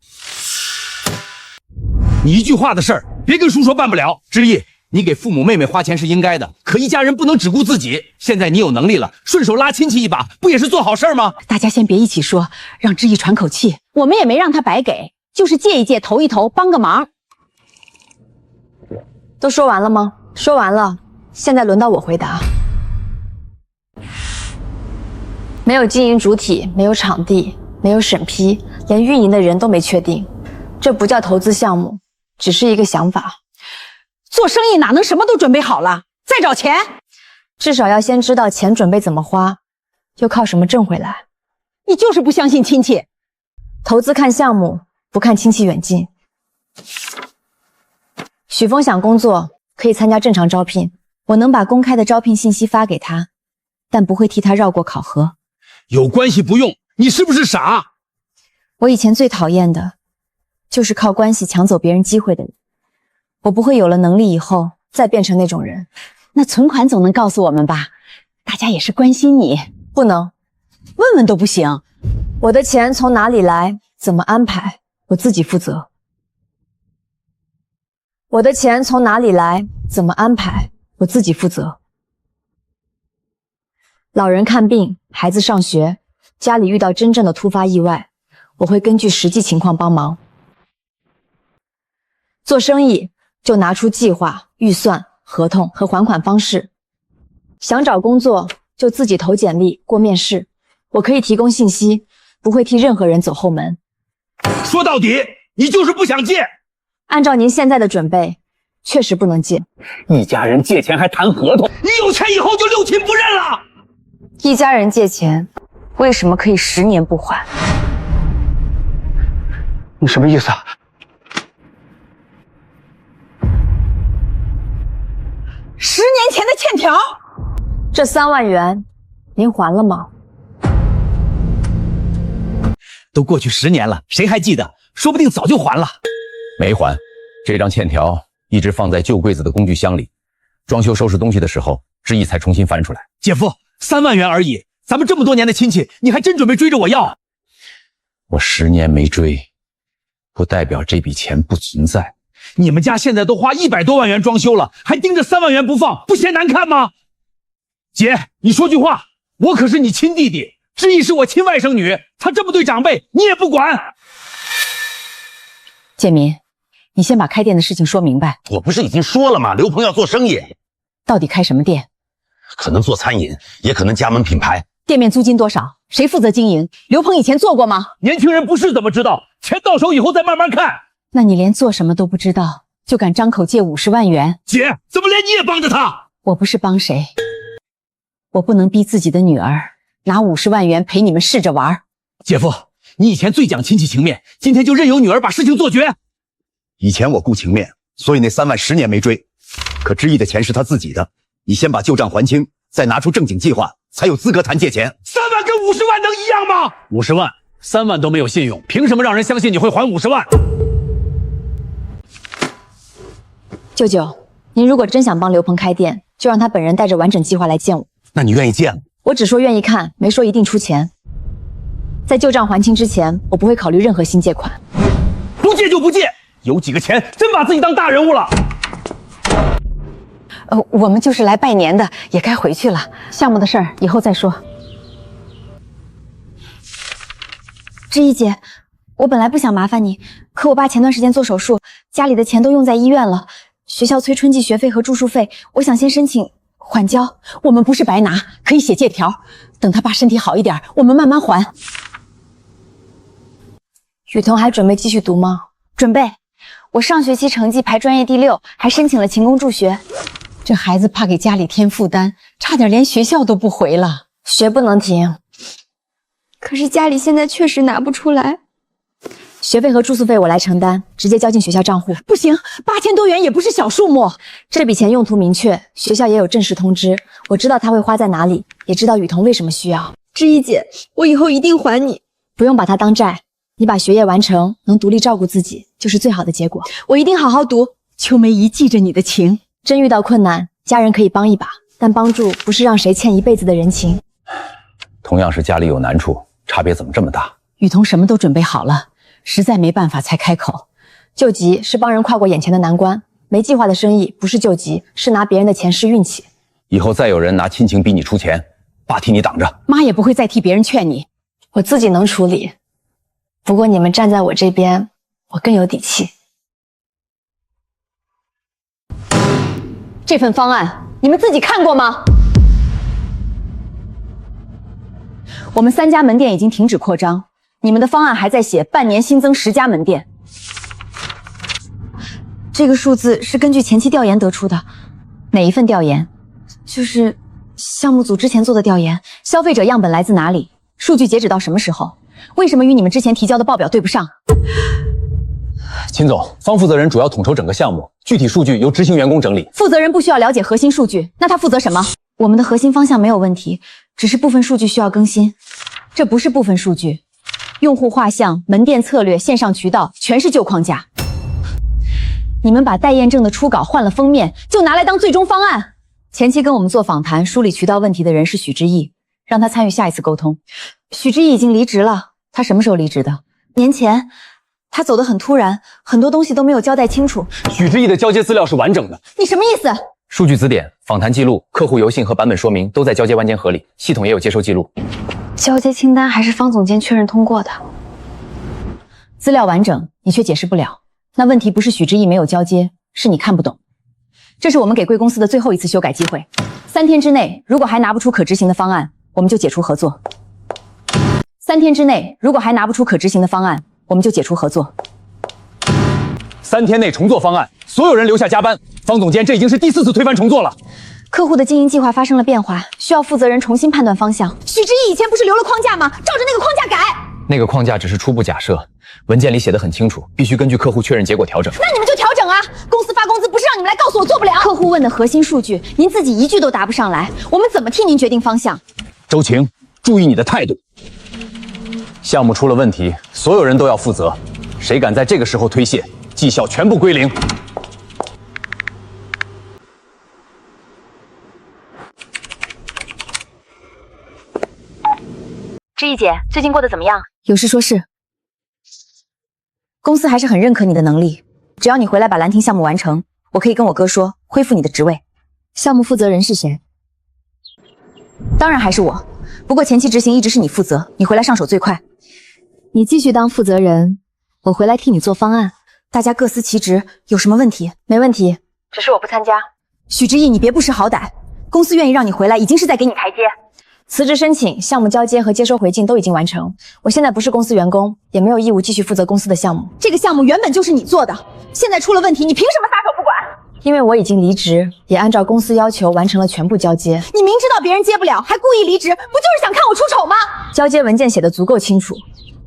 你一句话的事儿，别跟叔说办不了。知意，你给父母妹妹花钱是应该的，可一家人不能只顾自己。现在你有能力了，顺手拉亲戚一把，不也是做好事吗？大家先别一起说，让知意喘口气。我们也没让他白给，就是借一借，投一投，帮个忙。都说完了吗？说完了，现在轮到我回答。没有经营主体，没有场地，没有审批，连运营的人都没确定，这不叫投资项目，只是一个想法。做生意哪能什么都准备好了？再找钱，至少要先知道钱准备怎么花，又靠什么挣回来。你就是不相信亲戚。投资看项目，不看亲戚远近。许峰想工作，可以参加正常招聘，我能把公开的招聘信息发给他，但不会替他绕过考核。有关系不用，你是不是傻？我以前最讨厌的就是靠关系抢走别人机会的人。我不会有了能力以后再变成那种人。那存款总能告诉我们吧？大家也是关心你。不能，问问都不行。我的钱从哪里来，怎么安排，我自己负责。我的钱从哪里来，怎么安排，我自己负责。老人看病，孩子上学，家里遇到真正的突发意外，我会根据实际情况帮忙。做生意就拿出计划、预算、合同和还款方式。想找工作就自己投简历、过面试，我可以提供信息，不会替任何人走后门。说到底，你就是不想借。按照您现在的准备，确实不能借。一家人借钱还谈合同，你有钱以后就六亲不认了。一家人借钱，为什么可以10年不还？你什么意思啊？10年前的欠条，这3万元，您还了吗？都过去10年了，谁还记得？说不定早就还了。没还，这张欠条一直放在旧柜子的工具箱里，装修收拾东西的时候，知意才重新翻出来。姐夫，3万元而已，咱们这么多年的亲戚，你还真准备追着我要？我10年没追，不代表这笔钱不存在。你们家现在都花100多万元装修了，还盯着3万元不放，不嫌难看吗？姐，你说句话，我可是你亲弟弟，知意是我亲外甥女，她这么对长辈，你也不管。建民，你先把开店的事情说明白。我不是已经说了吗？刘鹏要做生意，到底开什么店？可能做餐饮，也可能加盟品牌。店面租金多少？谁负责经营？刘鹏以前做过吗？年轻人不是怎么知道？钱到手以后再慢慢看。那你连做什么都不知道，就敢张口借50万元？姐，怎么连你也帮着他？我不是帮谁，我不能逼自己的女儿拿50万元陪你们试着玩。姐夫，你以前最讲亲戚情面，今天就任由女儿把事情做绝。以前我顾情面，所以那3万10年没追。可知意的钱是他自己的，你先把旧账还清，再拿出正经计划，才有资格谈借钱。3万跟50万能一样吗？50万，3万都没有信用，凭什么让人相信你会还50万？舅舅，您如果真想帮刘鹏开店，就让他本人带着完整计划来见我。那你愿意见吗？我只说愿意看，没说一定出钱。在旧账还清之前，我不会考虑任何新借款。不借就不借，有几个钱真把自己当大人物了。我们就是来拜年的，也该回去了。项目的事儿以后再说。知意姐，我本来不想麻烦你，可我爸前段时间做手术，家里的钱都用在医院了。学校催春季学费和住宿费，我想先申请缓交。我们不是白拿，可以写借条，等他爸身体好一点，我们慢慢还。雨桐还准备继续读吗？准备。我上学期成绩排专业第6，还申请了勤工助学。这孩子怕给家里添负担，差点连学校都不回了。学不能停，可是家里现在确实拿不出来。学费和住宿费我来承担，直接交进学校账户。不行，8000多元也不是小数目。这笔钱用途明确，学校也有正式通知，我知道他会花在哪里，也知道雨桐为什么需要。知意姐，我以后一定还你。不用把它当债，你把学业完成，能独立照顾自己，就是最好的结果。我一定好好读。秋梅姨记着你的情，真遇到困难，家人可以帮一把，但帮助不是让谁欠一辈子的人情。同样是家里有难处，差别怎么这么大？雨桐什么都准备好了，实在没办法才开口。救急是帮人跨过眼前的难关，没计划的生意不是救急，是拿别人的钱试运气。以后再有人拿亲情逼你出钱，爸替你挡着。妈也不会再替别人劝你，我自己能处理。不过你们站在我这边，我更有底气。这份方案你们自己看过吗？我们3家门店已经停止扩张，你们的方案还在写半年新增10家门店。这个数字是根据前期调研得出的。哪一份调研？就是项目组之前做的调研。消费者样本来自哪里？数据截止到什么时候？为什么与你们之前提交的报表对不上？秦总，方负责人主要统筹整个项目，具体数据由执行员工整理。负责人不需要了解核心数据，那他负责什么？我们的核心方向没有问题，只是部分数据需要更新。这不是部分数据，用户画像、门店策略、线上渠道全是旧框架。你们把待验证的初稿换了封面，就拿来当最终方案。前期跟我们做访谈、梳理渠道问题的人是许知意，让他参与下一次沟通。许知意已经离职了。他什么时候离职的？年前。他走得很突然，很多东西都没有交代清楚。许知意的交接资料是完整的。你什么意思？数据词典、访谈记录、客户邮信和版本说明都在交接完件盒里，系统也有接收记录。交接清单还是方总监确认通过的。资料完整，你却解释不了。那问题不是许知意没有交接，是你看不懂。这是我们给贵公司的最后一次修改机会，3天之内如果还拿不出可执行的方案，我们就解除合作。3天之内如果还拿不出可执行的方案，我们就解除合作。3天内重做方案，所有人留下加班。方总监，这已经是第4次推翻重做了。客户的经营计划发生了变化，需要负责人重新判断方向。许知意以前不是留了框架吗？照着那个框架改。那个框架只是初步假设，文件里写的很清楚，必须根据客户确认结果调整。那你们就调整啊！公司发工资不是让你们来告诉我做不了。客户问的核心数据，您自己一句都答不上来，我们怎么替您决定方向？周晴，注意你的态度。项目出了问题，所有人都要负责，谁敢在这个时候推卸，绩效全部归零。知意姐，最近过得怎么样？有事说事。公司还是很认可你的能力，只要你回来把兰亭项目完成，我可以跟我哥说恢复你的职位。项目负责人是谁？当然还是我，不过前期执行一直是你负责，你回来上手最快。你继续当负责人，我回来替你做方案。大家各司其职，有什么问题？没问题，只是我不参加。许知意，你别不识好歹，公司愿意让你回来，已经是在给你台阶。辞职申请、项目交接和接收回进都已经完成。我现在不是公司员工，也没有义务继续负责公司的项目。这个项目原本就是你做的，现在出了问题，你凭什么撒手不管？因为我已经离职，也按照公司要求完成了全部交接。你明知道别人接不了，还故意离职，不就是想看我出丑吗？交接文件写的足够清楚，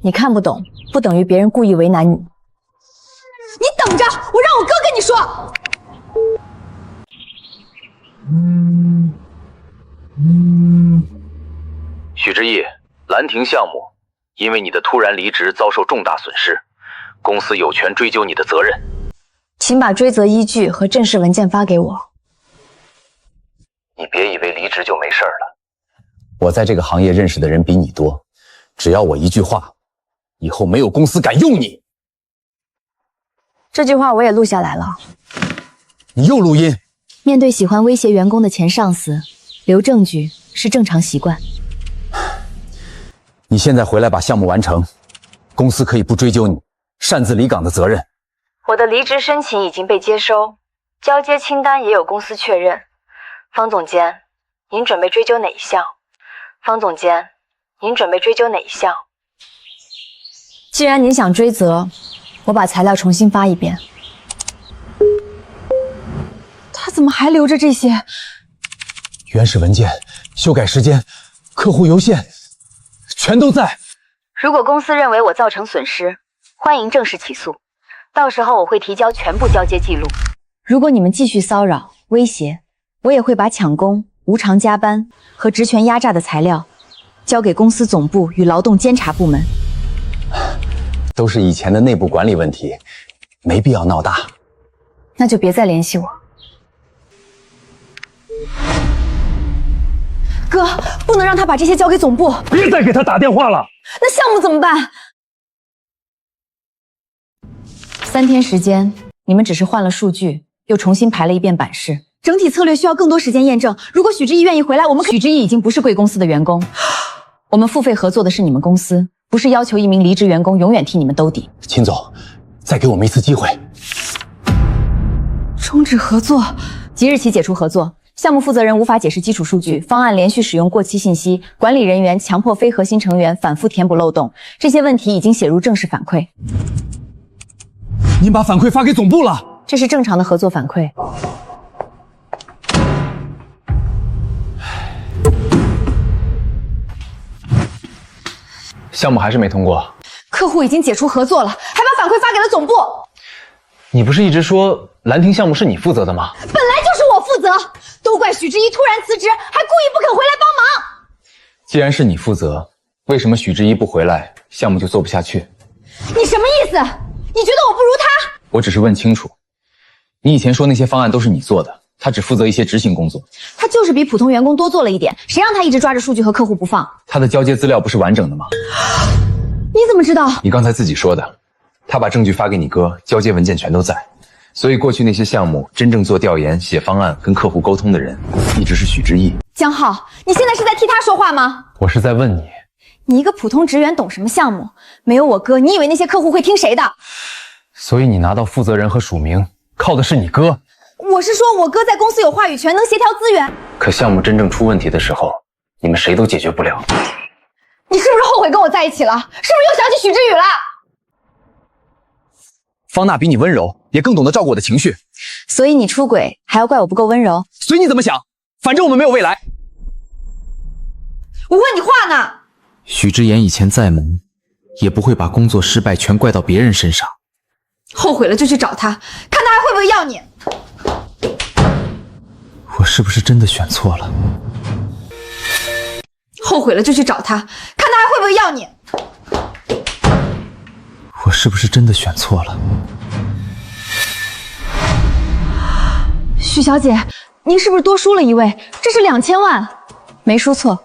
你看不懂，不等于别人故意为难你。你等着，我让我哥跟你说。许知意，兰亭项目因为你的突然离职遭受重大损失，公司有权追究你的责任。请把追责依据和正式文件发给我。你别以为离职就没事了。我在这个行业认识的人比你多，只要我一句话，以后没有公司敢用你。这句话我也录下来了。你又录音？面对喜欢威胁员工的前上司，留证据是正常习惯。你现在回来把项目完成，公司可以不追究你擅自离岗的责任。我的离职申请已经被接收，交接清单也有公司确认。方总监，您准备追究哪一项？方总监，您准备追究哪一项？既然您想追责，我把材料重新发一遍。他怎么还留着这些？原始文件、修改时间、客户邮件，全都在。如果公司认为我造成损失，欢迎正式起诉，到时候我会提交全部交接记录。如果你们继续骚扰、威胁，我也会把抢功、无偿加班和职权压榨的材料交给公司总部与劳动监察部门。都是以前的内部管理问题，没必要闹大。那就别再联系我。哥，不能让他把这些交给总部。别再给他打电话了。那项目怎么办？3天时间，你们只是换了数据，又重新排了一遍版式。整体策略需要更多时间验证。如果许知意愿意回来，我们许知意已经不是贵公司的员工，我们付费合作的是你们公司，不是要求一名离职员工永远替你们兜底。秦总，再给我们一次机会。终止合作，即日起解除合作。项目负责人无法解释基础数据，方案连续使用过期信息，管理人员强迫非核心成员反复填补漏洞，这些问题已经写入正式反馈。您把反馈发给总部了？这是正常的合作反馈。项目还是没通过。客户已经解除合作了，还把反馈发给了总部。你不是一直说兰亭项目是你负责的吗？本来就是我负责，都怪许知意突然辞职，还故意不肯回来帮忙。既然是你负责，为什么许知意不回来，项目就做不下去？你什么意思？你觉得我不如他？我只是问清楚，你以前说那些方案都是你做的，他只负责一些执行工作。他就是比普通员工多做了一点，谁让他一直抓着数据和客户不放？他的交接资料不是完整的吗？你怎么知道？你刚才自己说的，他把证据发给你哥，交接文件全都在。所以过去那些项目真正做调研、写方案、跟客户沟通的人，一直是许知意。江浩，你现在是在替他说话吗？我是在问你，你一个普通职员懂什么项目？没有我哥，你以为那些客户会听谁的？所以你拿到负责人和署名，靠的是你哥。我是说我哥在公司有话语权，能协调资源。可项目真正出问题的时候，你们谁都解决不了。你是不是后悔跟我在一起了？是不是又想起许知宇了？方娜比你温柔，也更懂得照顾我的情绪。所以你出轨还要怪我不够温柔？随你怎么想，反正我们没有未来。我问你话呢。许之言以前再萌，也不会把工作失败全怪到别人身上。后悔了就去找他，看他还会不会要你。我是不是真的选错了？后悔了就去找他，看他还会不会要你。我是不是真的选错了？许小姐，您是不是多输了一位？这是2000万。没输错，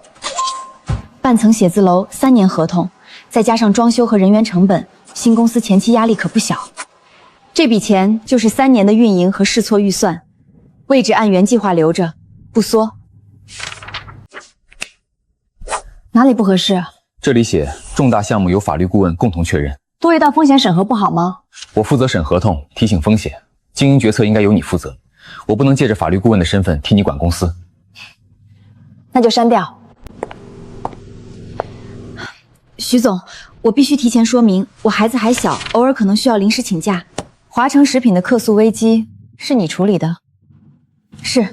半层写字楼3年合同，再加上装修和人员成本，新公司前期压力可不小。这笔钱就是3年的运营和试错预算，位置按原计划留着，不缩。哪里不合适？这里写重大项目由法律顾问共同确认。多一道风险审核不好吗？我负责审合同，提醒风险，经营决策应该由你负责，我不能借着法律顾问的身份替你管公司。那就删掉。徐总，我必须提前说明，我孩子还小，偶尔可能需要临时请假。华城食品的客诉危机是你处理的？是，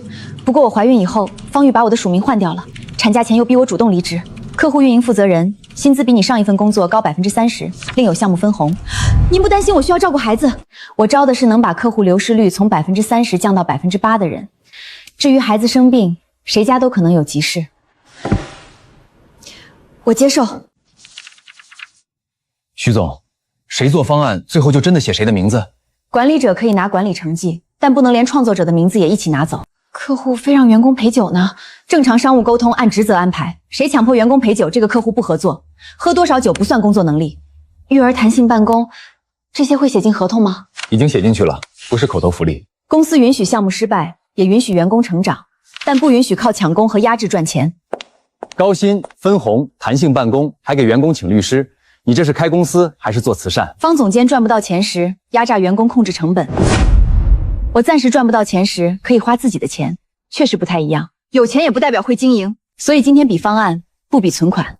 不过我怀孕以后，方玉把我的署名换掉了，产假前又逼我主动离职。客户运营负责人，薪资比你上一份工作高30%，另有项目分红。您不担心我需要照顾孩子？我招的是能把客户流失率从30%降到8%的人。至于孩子生病，谁家都可能有急事。我接受。徐总，谁做方案，最后就真的写谁的名字？管理者可以拿管理成绩，但不能连创作者的名字也一起拿走。客户非让员工陪酒呢，正常商务沟通按职责安排，谁强迫员工陪酒，这个客户不合作。喝多少酒不算工作能力。育儿弹性办公，这些会写进合同吗？已经写进去了，不是口头福利。公司允许项目失败，也允许员工成长，但不允许靠抢功和压制赚钱。高薪、分红、弹性办公，还给员工请律师，你这是开公司还是做慈善？方总监赚不到钱时，压榨员工控制成本。我暂时赚不到钱时，可以花自己的钱，确实不太一样。有钱也不代表会经营，所以今天比方案，不比存款。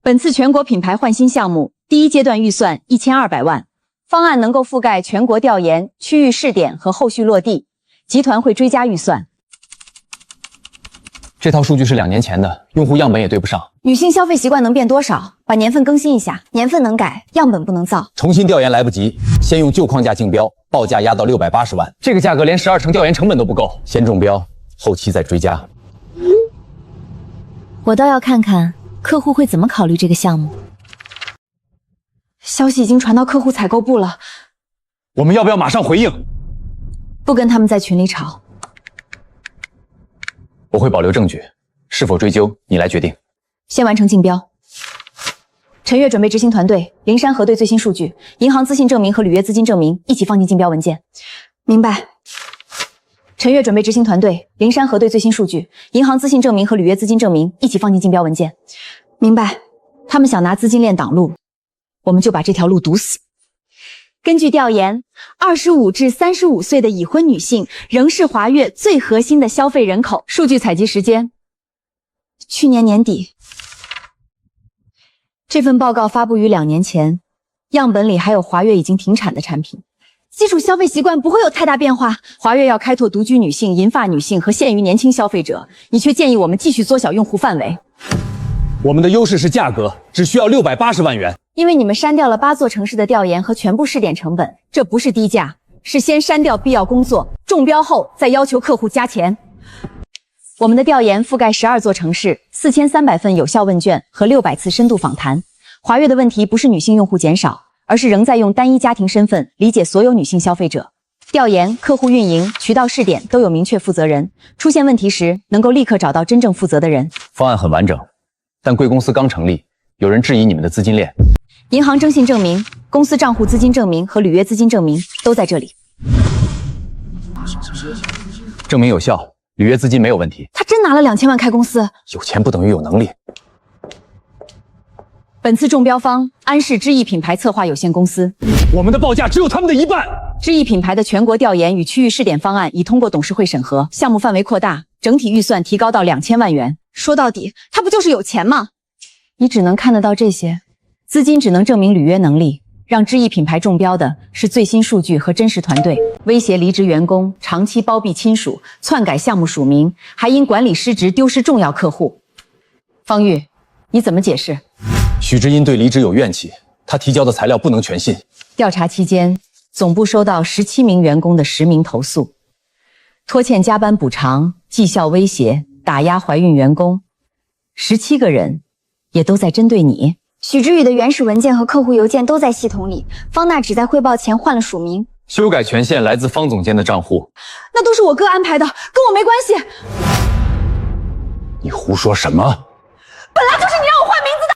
本次全国品牌换新项目，第一阶段预算1200万，方案能够覆盖全国调研、区域试点和后续落地，集团会追加预算。这套数据是2年前的，用户样本也对不上。女性消费习惯能变多少？把年份更新一下，年份能改，样本不能造。重新调研来不及，先用旧框架竞标，报价压到680万，这个价格连12成调研成本都不够，先中标，后期再追加。我倒要看看客户会怎么考虑这个项目。消息已经传到客户采购部了，我们要不要马上回应？不跟他们在群里吵。我会保留证据，是否追究你来决定。先完成竞标。陈月准备执行团队，灵山核对最新数据，银行资信证明和履约资金证明一起放进竞标文件。明白。陈月准备执行团队，灵山核对最新数据，银行资信证明和履约资金证明一起放进竞标文件。明白。他们想拿资金链挡路，我们就把这条路堵死。根据调研，25至35岁的已婚女性仍是华越最核心的消费人口。数据采集时间：去年年底。这份报告发布于2年前，样本里还有华越已经停产的产品。基础消费习惯不会有太大变化，华越要开拓独居女性、银发女性和限于年轻消费者，你却建议我们继续缩小用户范围。我们的优势是价格，只需要680万元。因为你们删掉了8座城市的调研和全部试点成本，这不是低价，是先删掉必要工作，中标后再要求客户加钱。我们的调研覆盖12座城市，4300份有效问卷和600次深度访谈。华越的问题不是女性用户减少，而是仍在用单一家庭身份理解所有女性消费者。调研、客户运营、渠道试点都有明确负责人，出现问题时能够立刻找到真正负责的人。方案很完整，但贵公司刚成立，有人质疑你们的资金链。银行征信证明、公司账户资金证明和履约资金证明都在这里。证明有效，履约资金没有问题。他真拿了2000万开公司？有钱不等于有能力。本次中标方安氏知意品牌策划有限公司。我们的报价只有他们的一半。知意品牌的全国调研与区域试点方案已通过董事会审核，项目范围扩大，整体预算提高到2000万元。说到底，他不就是有钱吗？你只能看得到这些。资金只能证明履约能力，让知意品牌中标的是最新数据和真实团队，威胁离职员工，长期包庇亲属，篡改项目署名，还因管理失职丢失重要客户。方玉，你怎么解释？许知音对离职有怨气，他提交的材料不能全信。调查期间，总部收到17名员工的实名投诉，拖欠加班补偿、绩效威胁、打压怀孕员工，17个人也都在针对你。许知宇的原始文件和客户邮件都在系统里，方娜只在汇报前换了署名。修改权限来自方总监的账户，那都是我哥安排的，跟我没关系。你胡说什么？本来就是你让我换名字的。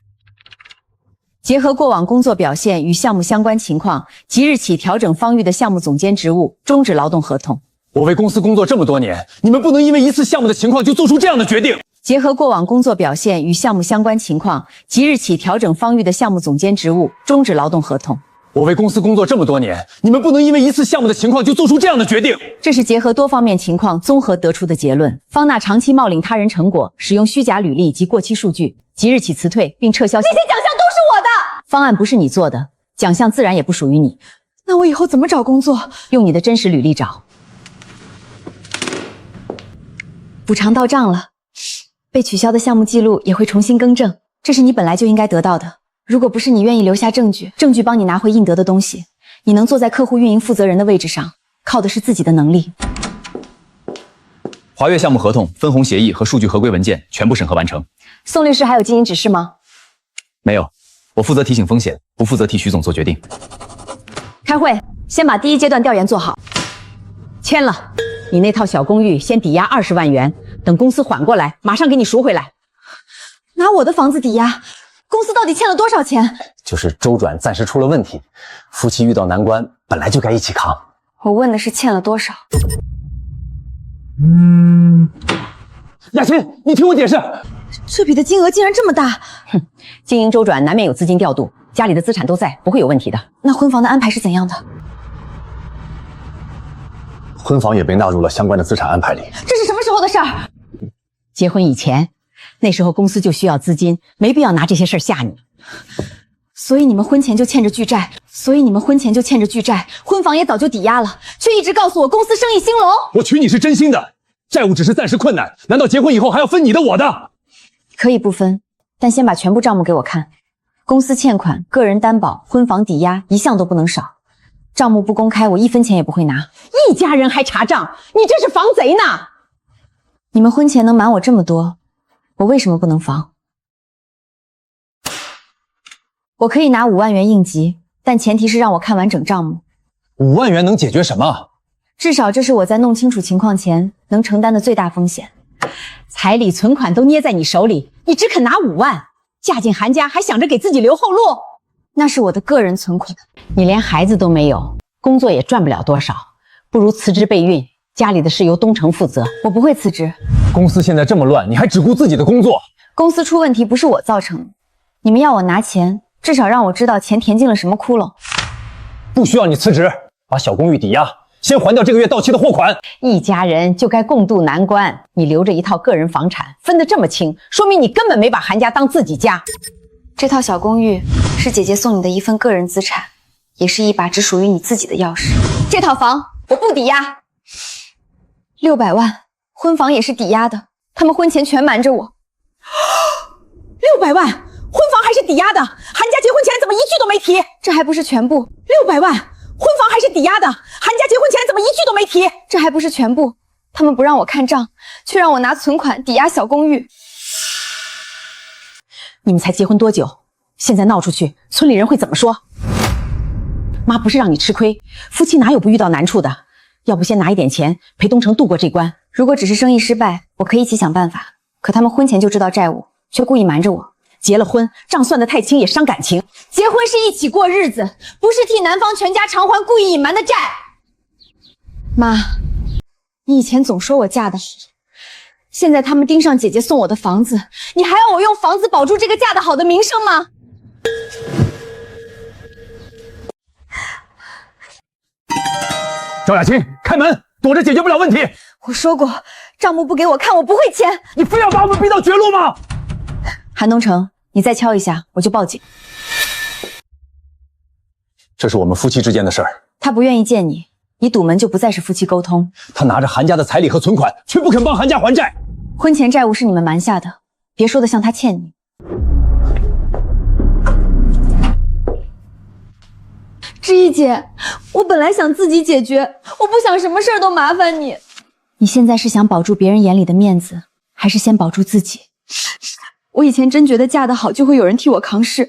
结合过往工作表现与项目相关情况，即日起调整方玉的项目总监职务，终止劳动合同。我为公司工作这么多年，你们不能因为一次项目的情况就做出这样的决定。结合过往工作表现与项目相关情况，即日起调整方玉的项目总监职务，终止劳动合同。我为公司工作这么多年，你们不能因为一次项目的情况就做出这样的决定。这是结合多方面情况综合得出的结论。方娜长期冒领他人成果，使用虚假履历及过期数据，即日起辞退并撤销。那些奖项都是我的，方案不是你做的，奖项自然也不属于你。那我以后怎么找工作？用你的真实履历找。补偿到账了，被取消的项目记录也会重新更正，这是你本来就应该得到的。如果不是你愿意留下证据帮你拿回应得的东西，你能坐在客户运营负责人的位置上，靠的是自己的能力。华悦项目合同、分红协议和数据合规文件全部审核完成。宋律师还有经营指示吗？没有，我负责提醒风险，不负责替徐总做决定。开会，先把第一阶段调研做好。签了，你那套小公寓先抵押20万元，等公司缓过来，马上给你赎回来。拿我的房子抵押，公司到底欠了多少钱？就是周转暂时出了问题，夫妻遇到难关本来就该一起扛。我问的是欠了多少。雅琴，你听我解释。这笔的金额竟然这么大！哼，经营周转难免有资金调度，家里的资产都在，不会有问题的。那婚房的安排是怎样的？婚房也被纳入了相关的资产安排里。这是什么时候的事儿？结婚以前，那时候公司就需要资金，没必要拿这些事儿吓你。所以你们婚前就欠着巨债，婚房也早就抵押了，却一直告诉我公司生意兴隆。我娶你是真心的，债务只是暂时困难，难道结婚以后还要分你的我的？可以不分，但先把全部账目给我看。公司欠款、个人担保、婚房抵押，一项都不能少。账目不公开，我1分钱也不会拿。一家人还查账，你这是防贼呢！你们婚前能瞒我这么多，我为什么不能防？我可以拿5万元应急，但前提是让我看完整账目。5万元能解决什么？至少这是我在弄清楚情况前能承担的最大风险。彩礼存款都捏在你手里，你只肯拿5万，嫁进韩家还想着给自己留后路？那是我的个人存款。你连孩子都没有，工作也赚不了多少，不如辞职备孕，家里的事由东城负责。我不会辞职。公司现在这么乱，你还只顾自己的工作？公司出问题不是我造成的，你们要我拿钱，至少让我知道钱填进了什么窟窿。不需要你辞职，把小公寓抵押，先还掉这个月到期的货款。一家人就该共度难关，你留着一套个人房产分得这么清，说明你根本没把韩家当自己家。这套小公寓是姐姐送你的一份个人资产，也是一把只属于你自己的钥匙。这套房我不抵押，600万，婚房也是抵押的，他们婚前全瞒着我。600万，婚房还是抵押的，韩家结婚前怎么一句都没提？这还不是全部。600万，婚房还是抵押的，韩家结婚前怎么一句都没提？这还不是全部，他们不让我看账，却让我拿存款抵押小公寓。你们才结婚多久？现在闹出去，村里人会怎么说？妈不是让你吃亏，夫妻哪有不遇到难处的？要不先拿一点钱陪东城度过这关。如果只是生意失败，我可以一起想办法。可他们婚前就知道债务，却故意瞒着我。结了婚，账算得太轻也伤感情。结婚是一起过日子，不是替男方全家偿还故意隐瞒的债。妈，你以前总说我嫁得好，现在他们盯上姐姐送我的房子，你还要我用房子保住这个嫁得好的名声吗？赵雅琴，开门，躲着解决不了问题。我说过，账目不给我看，我不会签。你非要把我们逼到绝路吗？韩东城，你再敲一下，我就报警。这是我们夫妻之间的事儿。他不愿意见你，你堵门就不再是夫妻沟通。他拿着韩家的彩礼和存款，却不肯帮韩家还债。婚前债务是你们瞒下的，别说的像他欠你。知意姐，我本来想自己解决，我不想什么事儿都麻烦你。你现在是想保住别人眼里的面子，还是先保住自己？我以前真觉得嫁得好就会有人替我扛事，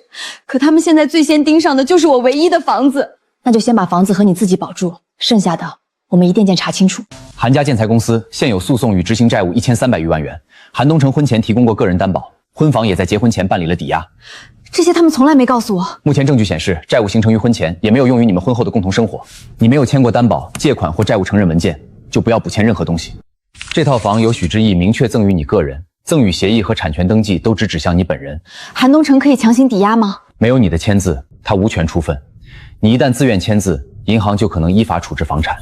可他们现在最先盯上的就是我唯一的房子。那就先把房子和你自己保住，剩下的我们一件件查清楚。韩家建材公司现有诉讼与执行债务1300余万元，韩东城婚前提供过个人担保，婚房也在结婚前办理了抵押。这些他们从来没告诉我。目前证据显示，债务形成于婚前，也没有用于你们婚后的共同生活。你没有签过担保、借款或债务承认文件，就不要补签任何东西。这套房由许知意明确赠与你个人，赠与协议和产权登记都只指向你本人。韩东城可以强行抵押吗？没有你的签字，他无权处分。你一旦自愿签字，银行就可能依法处置房产。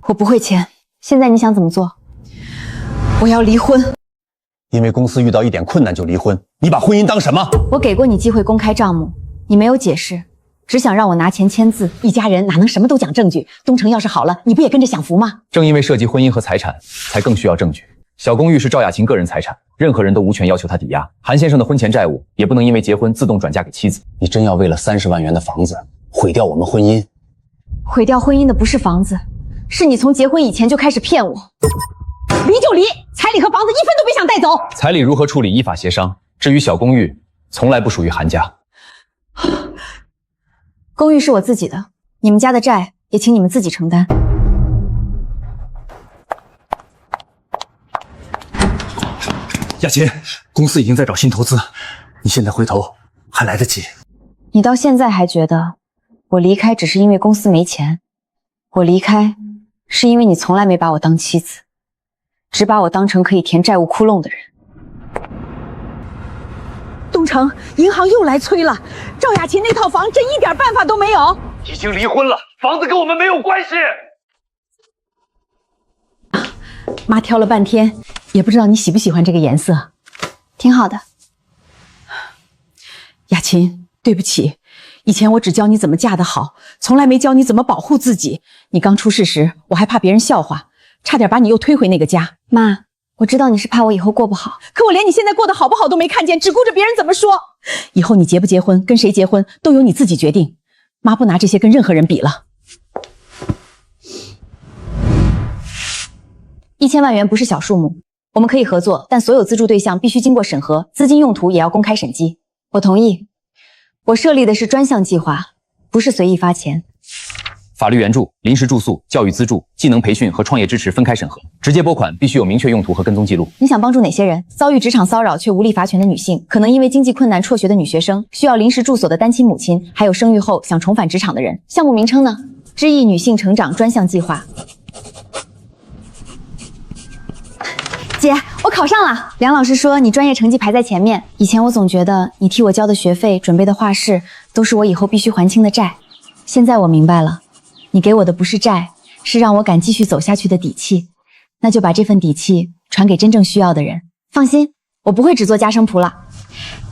我不会签。现在你想怎么做？我要离婚。因为公司遇到一点困难就离婚，你把婚姻当什么？我给过你机会公开账目，你没有解释，只想让我拿钱签字。一家人哪能什么都讲证据？东城要是好了，你不也跟着享福吗？正因为涉及婚姻和财产，才更需要证据。小公寓是赵雅琴个人财产，任何人都无权要求她抵押。韩先生的婚前债务也不能因为结婚自动转嫁给妻子。你真要为了30万元的房子毁掉我们婚姻？毁掉婚姻的不是房子，是你从结婚以前就开始骗我。离就离，彩礼和房子一分都别想带走。彩礼如何处理依法协商，至于小公寓，从来不属于韩家。公寓是我自己的，你们家的债也请你们自己承担。雅琴，公司已经在找新投资，你现在回头还来得及。你到现在还觉得我离开只是因为公司没钱？我离开是因为你从来没把我当妻子，只把我当成可以填债务窟窿的人。东城，银行又来催了，赵雅琴那套房真一点办法都没有。已经离婚了，房子跟我们没有关系。妈挑了半天，也不知道你喜不喜欢这个颜色。挺好的。雅琴，对不起，以前我只教你怎么嫁得好，从来没教你怎么保护自己。你刚出事时，我还怕别人笑话，差点把你又推回那个家。妈，我知道你是怕我以后过不好，可我连你现在过得好不好都没看见，只顾着别人怎么说。以后你结不结婚，跟谁结婚，都由你自己决定。妈不拿这些跟任何人比了。1000万元不是小数目，我们可以合作，但所有资助对象必须经过审核，资金用途也要公开审计。我同意。我设立的是专项计划，不是随意发钱。法律援助、临时住宿、教育资助、技能培训和创业支持分开审核，直接拨款必须有明确用途和跟踪记录。你想帮助哪些人？遭遇职场骚扰却无力伐权的女性，可能因为经济困难辍学的女学生，需要临时住所的单亲母亲，还有生育后想重返职场的人。项目名称呢？知意女性成长专项计划。姐，我考上了。梁老师说你专业成绩排在前面。以前我总觉得你替我交的学费、准备的画室，都是我以后必须还清的债。现在我明白了，你给我的不是债，是让我敢继续走下去的底气。那就把这份底气传给真正需要的人。放心，我不会只做家生仆了，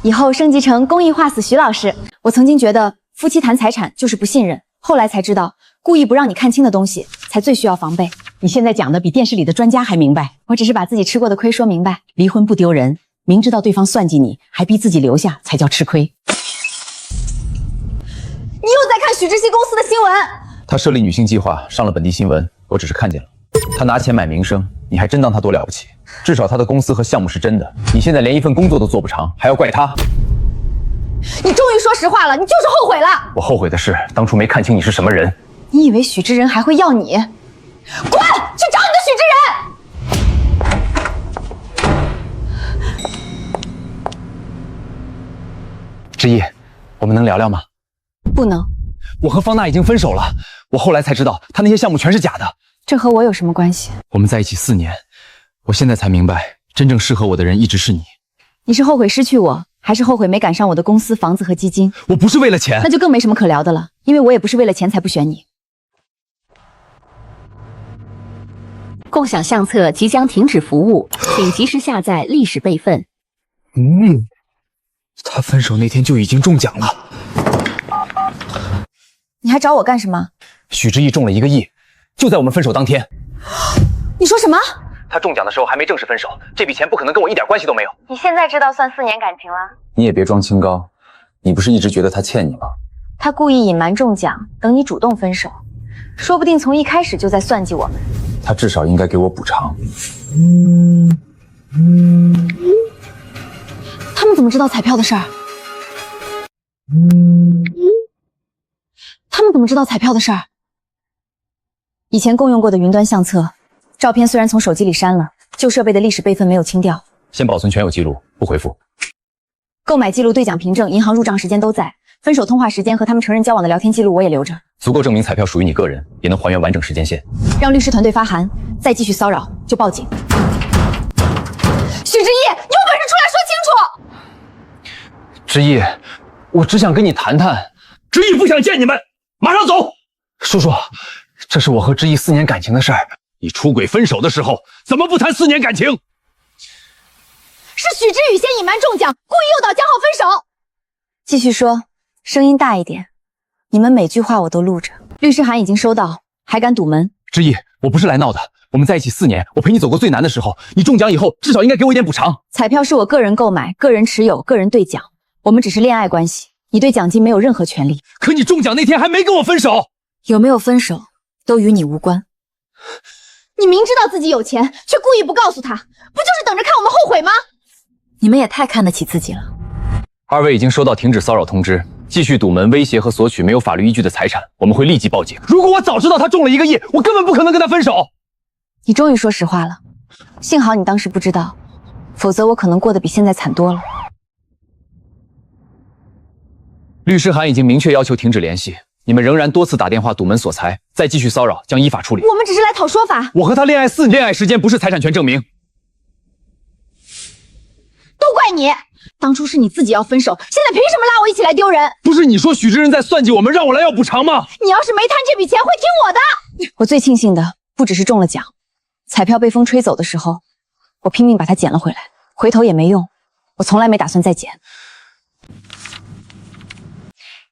以后升级成公益画死徐老师。我曾经觉得夫妻谈财产就是不信任，后来才知道，故意不让你看清的东西，才最需要防备。你现在讲的比电视里的专家还明白。我只是把自己吃过的亏说明白。离婚不丢人，明知道对方算计你，还逼自己留下，才叫吃亏。你又在看许志熙公司的新闻？他设立女性计划，上了本地新闻，我只是看见了。他拿钱买名声，你还真当他多了不起？至少他的公司和项目是真的。你现在连一份工作都做不长，还要怪他？你终于说实话了，你就是后悔了。我后悔的是当初没看清你是什么人。你以为许知仁还会要你？滚！去找你的许知仁！知意，我们能聊聊吗？不能。我和方娜已经分手了，我后来才知道，他那些项目全是假的。这和我有什么关系？我们在一起4年，我现在才明白，真正适合我的人一直是你。你是后悔失去我，还是后悔没赶上我的公司、房子和基金？我不是为了钱。那就更没什么可聊的了，因为我也不是为了钱才不选你。共享相册即将停止服务，请及时下载历史备份。他分手那天就已经中奖了。你还找我干什么？许知意中了1个亿，就在我们分手当天。你说什么？他中奖的时候还没正式分手，这笔钱不可能跟我一点关系都没有。你现在知道算4年感情了？你也别装清高，你不是一直觉得他欠你吗？他故意隐瞒中奖，等你主动分手，说不定从一开始就在算计我们。他至少应该给我补偿。他们怎么知道彩票的事儿？他们怎么知道彩票的事儿？以前共用过的云端相册，照片虽然从手机里删了，旧设备的历史备份没有清掉。先保存全有记录，不回复。购买记录、兑奖凭证、银行入账时间都在，分手通话时间和他们承认交往的聊天记录我也留着，足够证明彩票属于你个人，也能还原完整时间线。让律师团队发函，再继续骚扰就报警。许知意，你有本事出来说清楚！知意，我只想跟你谈谈。知意不想见你们，马上走！叔叔，这是我和知意4年感情的事儿。你出轨分手的时候，怎么不谈4年感情？是许知宇先隐瞒中奖，故意诱导江浩分手。继续说，声音大一点。你们每句话我都录着。律师函已经收到，还敢堵门？知意，我不是来闹的。我们在一起4年，我陪你走过最难的时候。你中奖以后，至少应该给我一点补偿。彩票是我个人购买、个人持有、个人兑奖，我们只是恋爱关系，你对奖金没有任何权利。可你中奖那天还没跟我分手，有没有分手都与你无关。你明知道自己有钱，却故意不告诉他，不就是等着看我们后悔吗？你们也太看得起自己了。2位已经收到停止骚扰通知，继续堵门、威胁和索取没有法律依据的财产，我们会立即报警。如果我早知道他中了1个亿，我根本不可能跟他分手。你终于说实话了，幸好你当时不知道，否则我可能过得比现在惨多了。律师函已经明确要求停止联系，你们仍然多次打电话堵门索财，再继续骚扰将依法处理。我们只是来讨说法。我和他恋爱4年，恋爱时间不是财产权证明。都怪你，当初是你自己要分手，现在凭什么拉我一起来丢人？不是你说许知人在算计我们，让我来要补偿吗？你要是没贪这笔钱，会听我的。我最庆幸的不只是中了奖，彩票被风吹走的时候，我拼命把它捡了回来，回头也没用，我从来没打算再捡。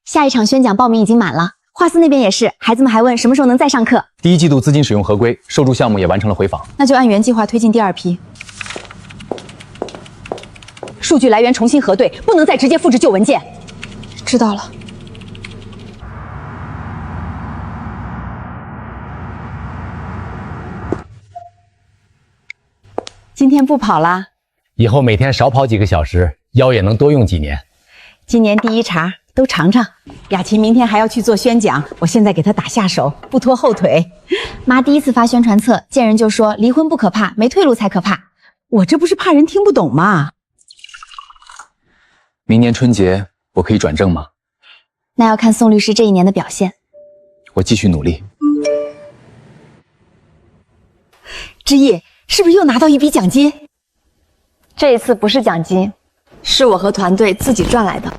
下一场宣讲报名已经满了，画司那边也是，孩子们还问什么时候能再上课。第1季度资金使用合规，受助项目也完成了回访，那就按原计划推进第2批。数据来源重新核对，不能再直接复制旧文件。知道了。今天不跑啦？以后每天少跑几个小时，腰也能多用几年。今年第1茬都尝尝。雅琴明天还要去做宣讲，我现在给她打下手，不拖后腿。妈第1次发宣传册，见人就说离婚不可怕，没退路才可怕。我这不是怕人听不懂吗？明年春节我可以转正吗？那要看宋律师这1年的表现。我继续努力。知意，是不是又拿到一笔奖金？这一次不是奖金，是我和团队自己赚来的。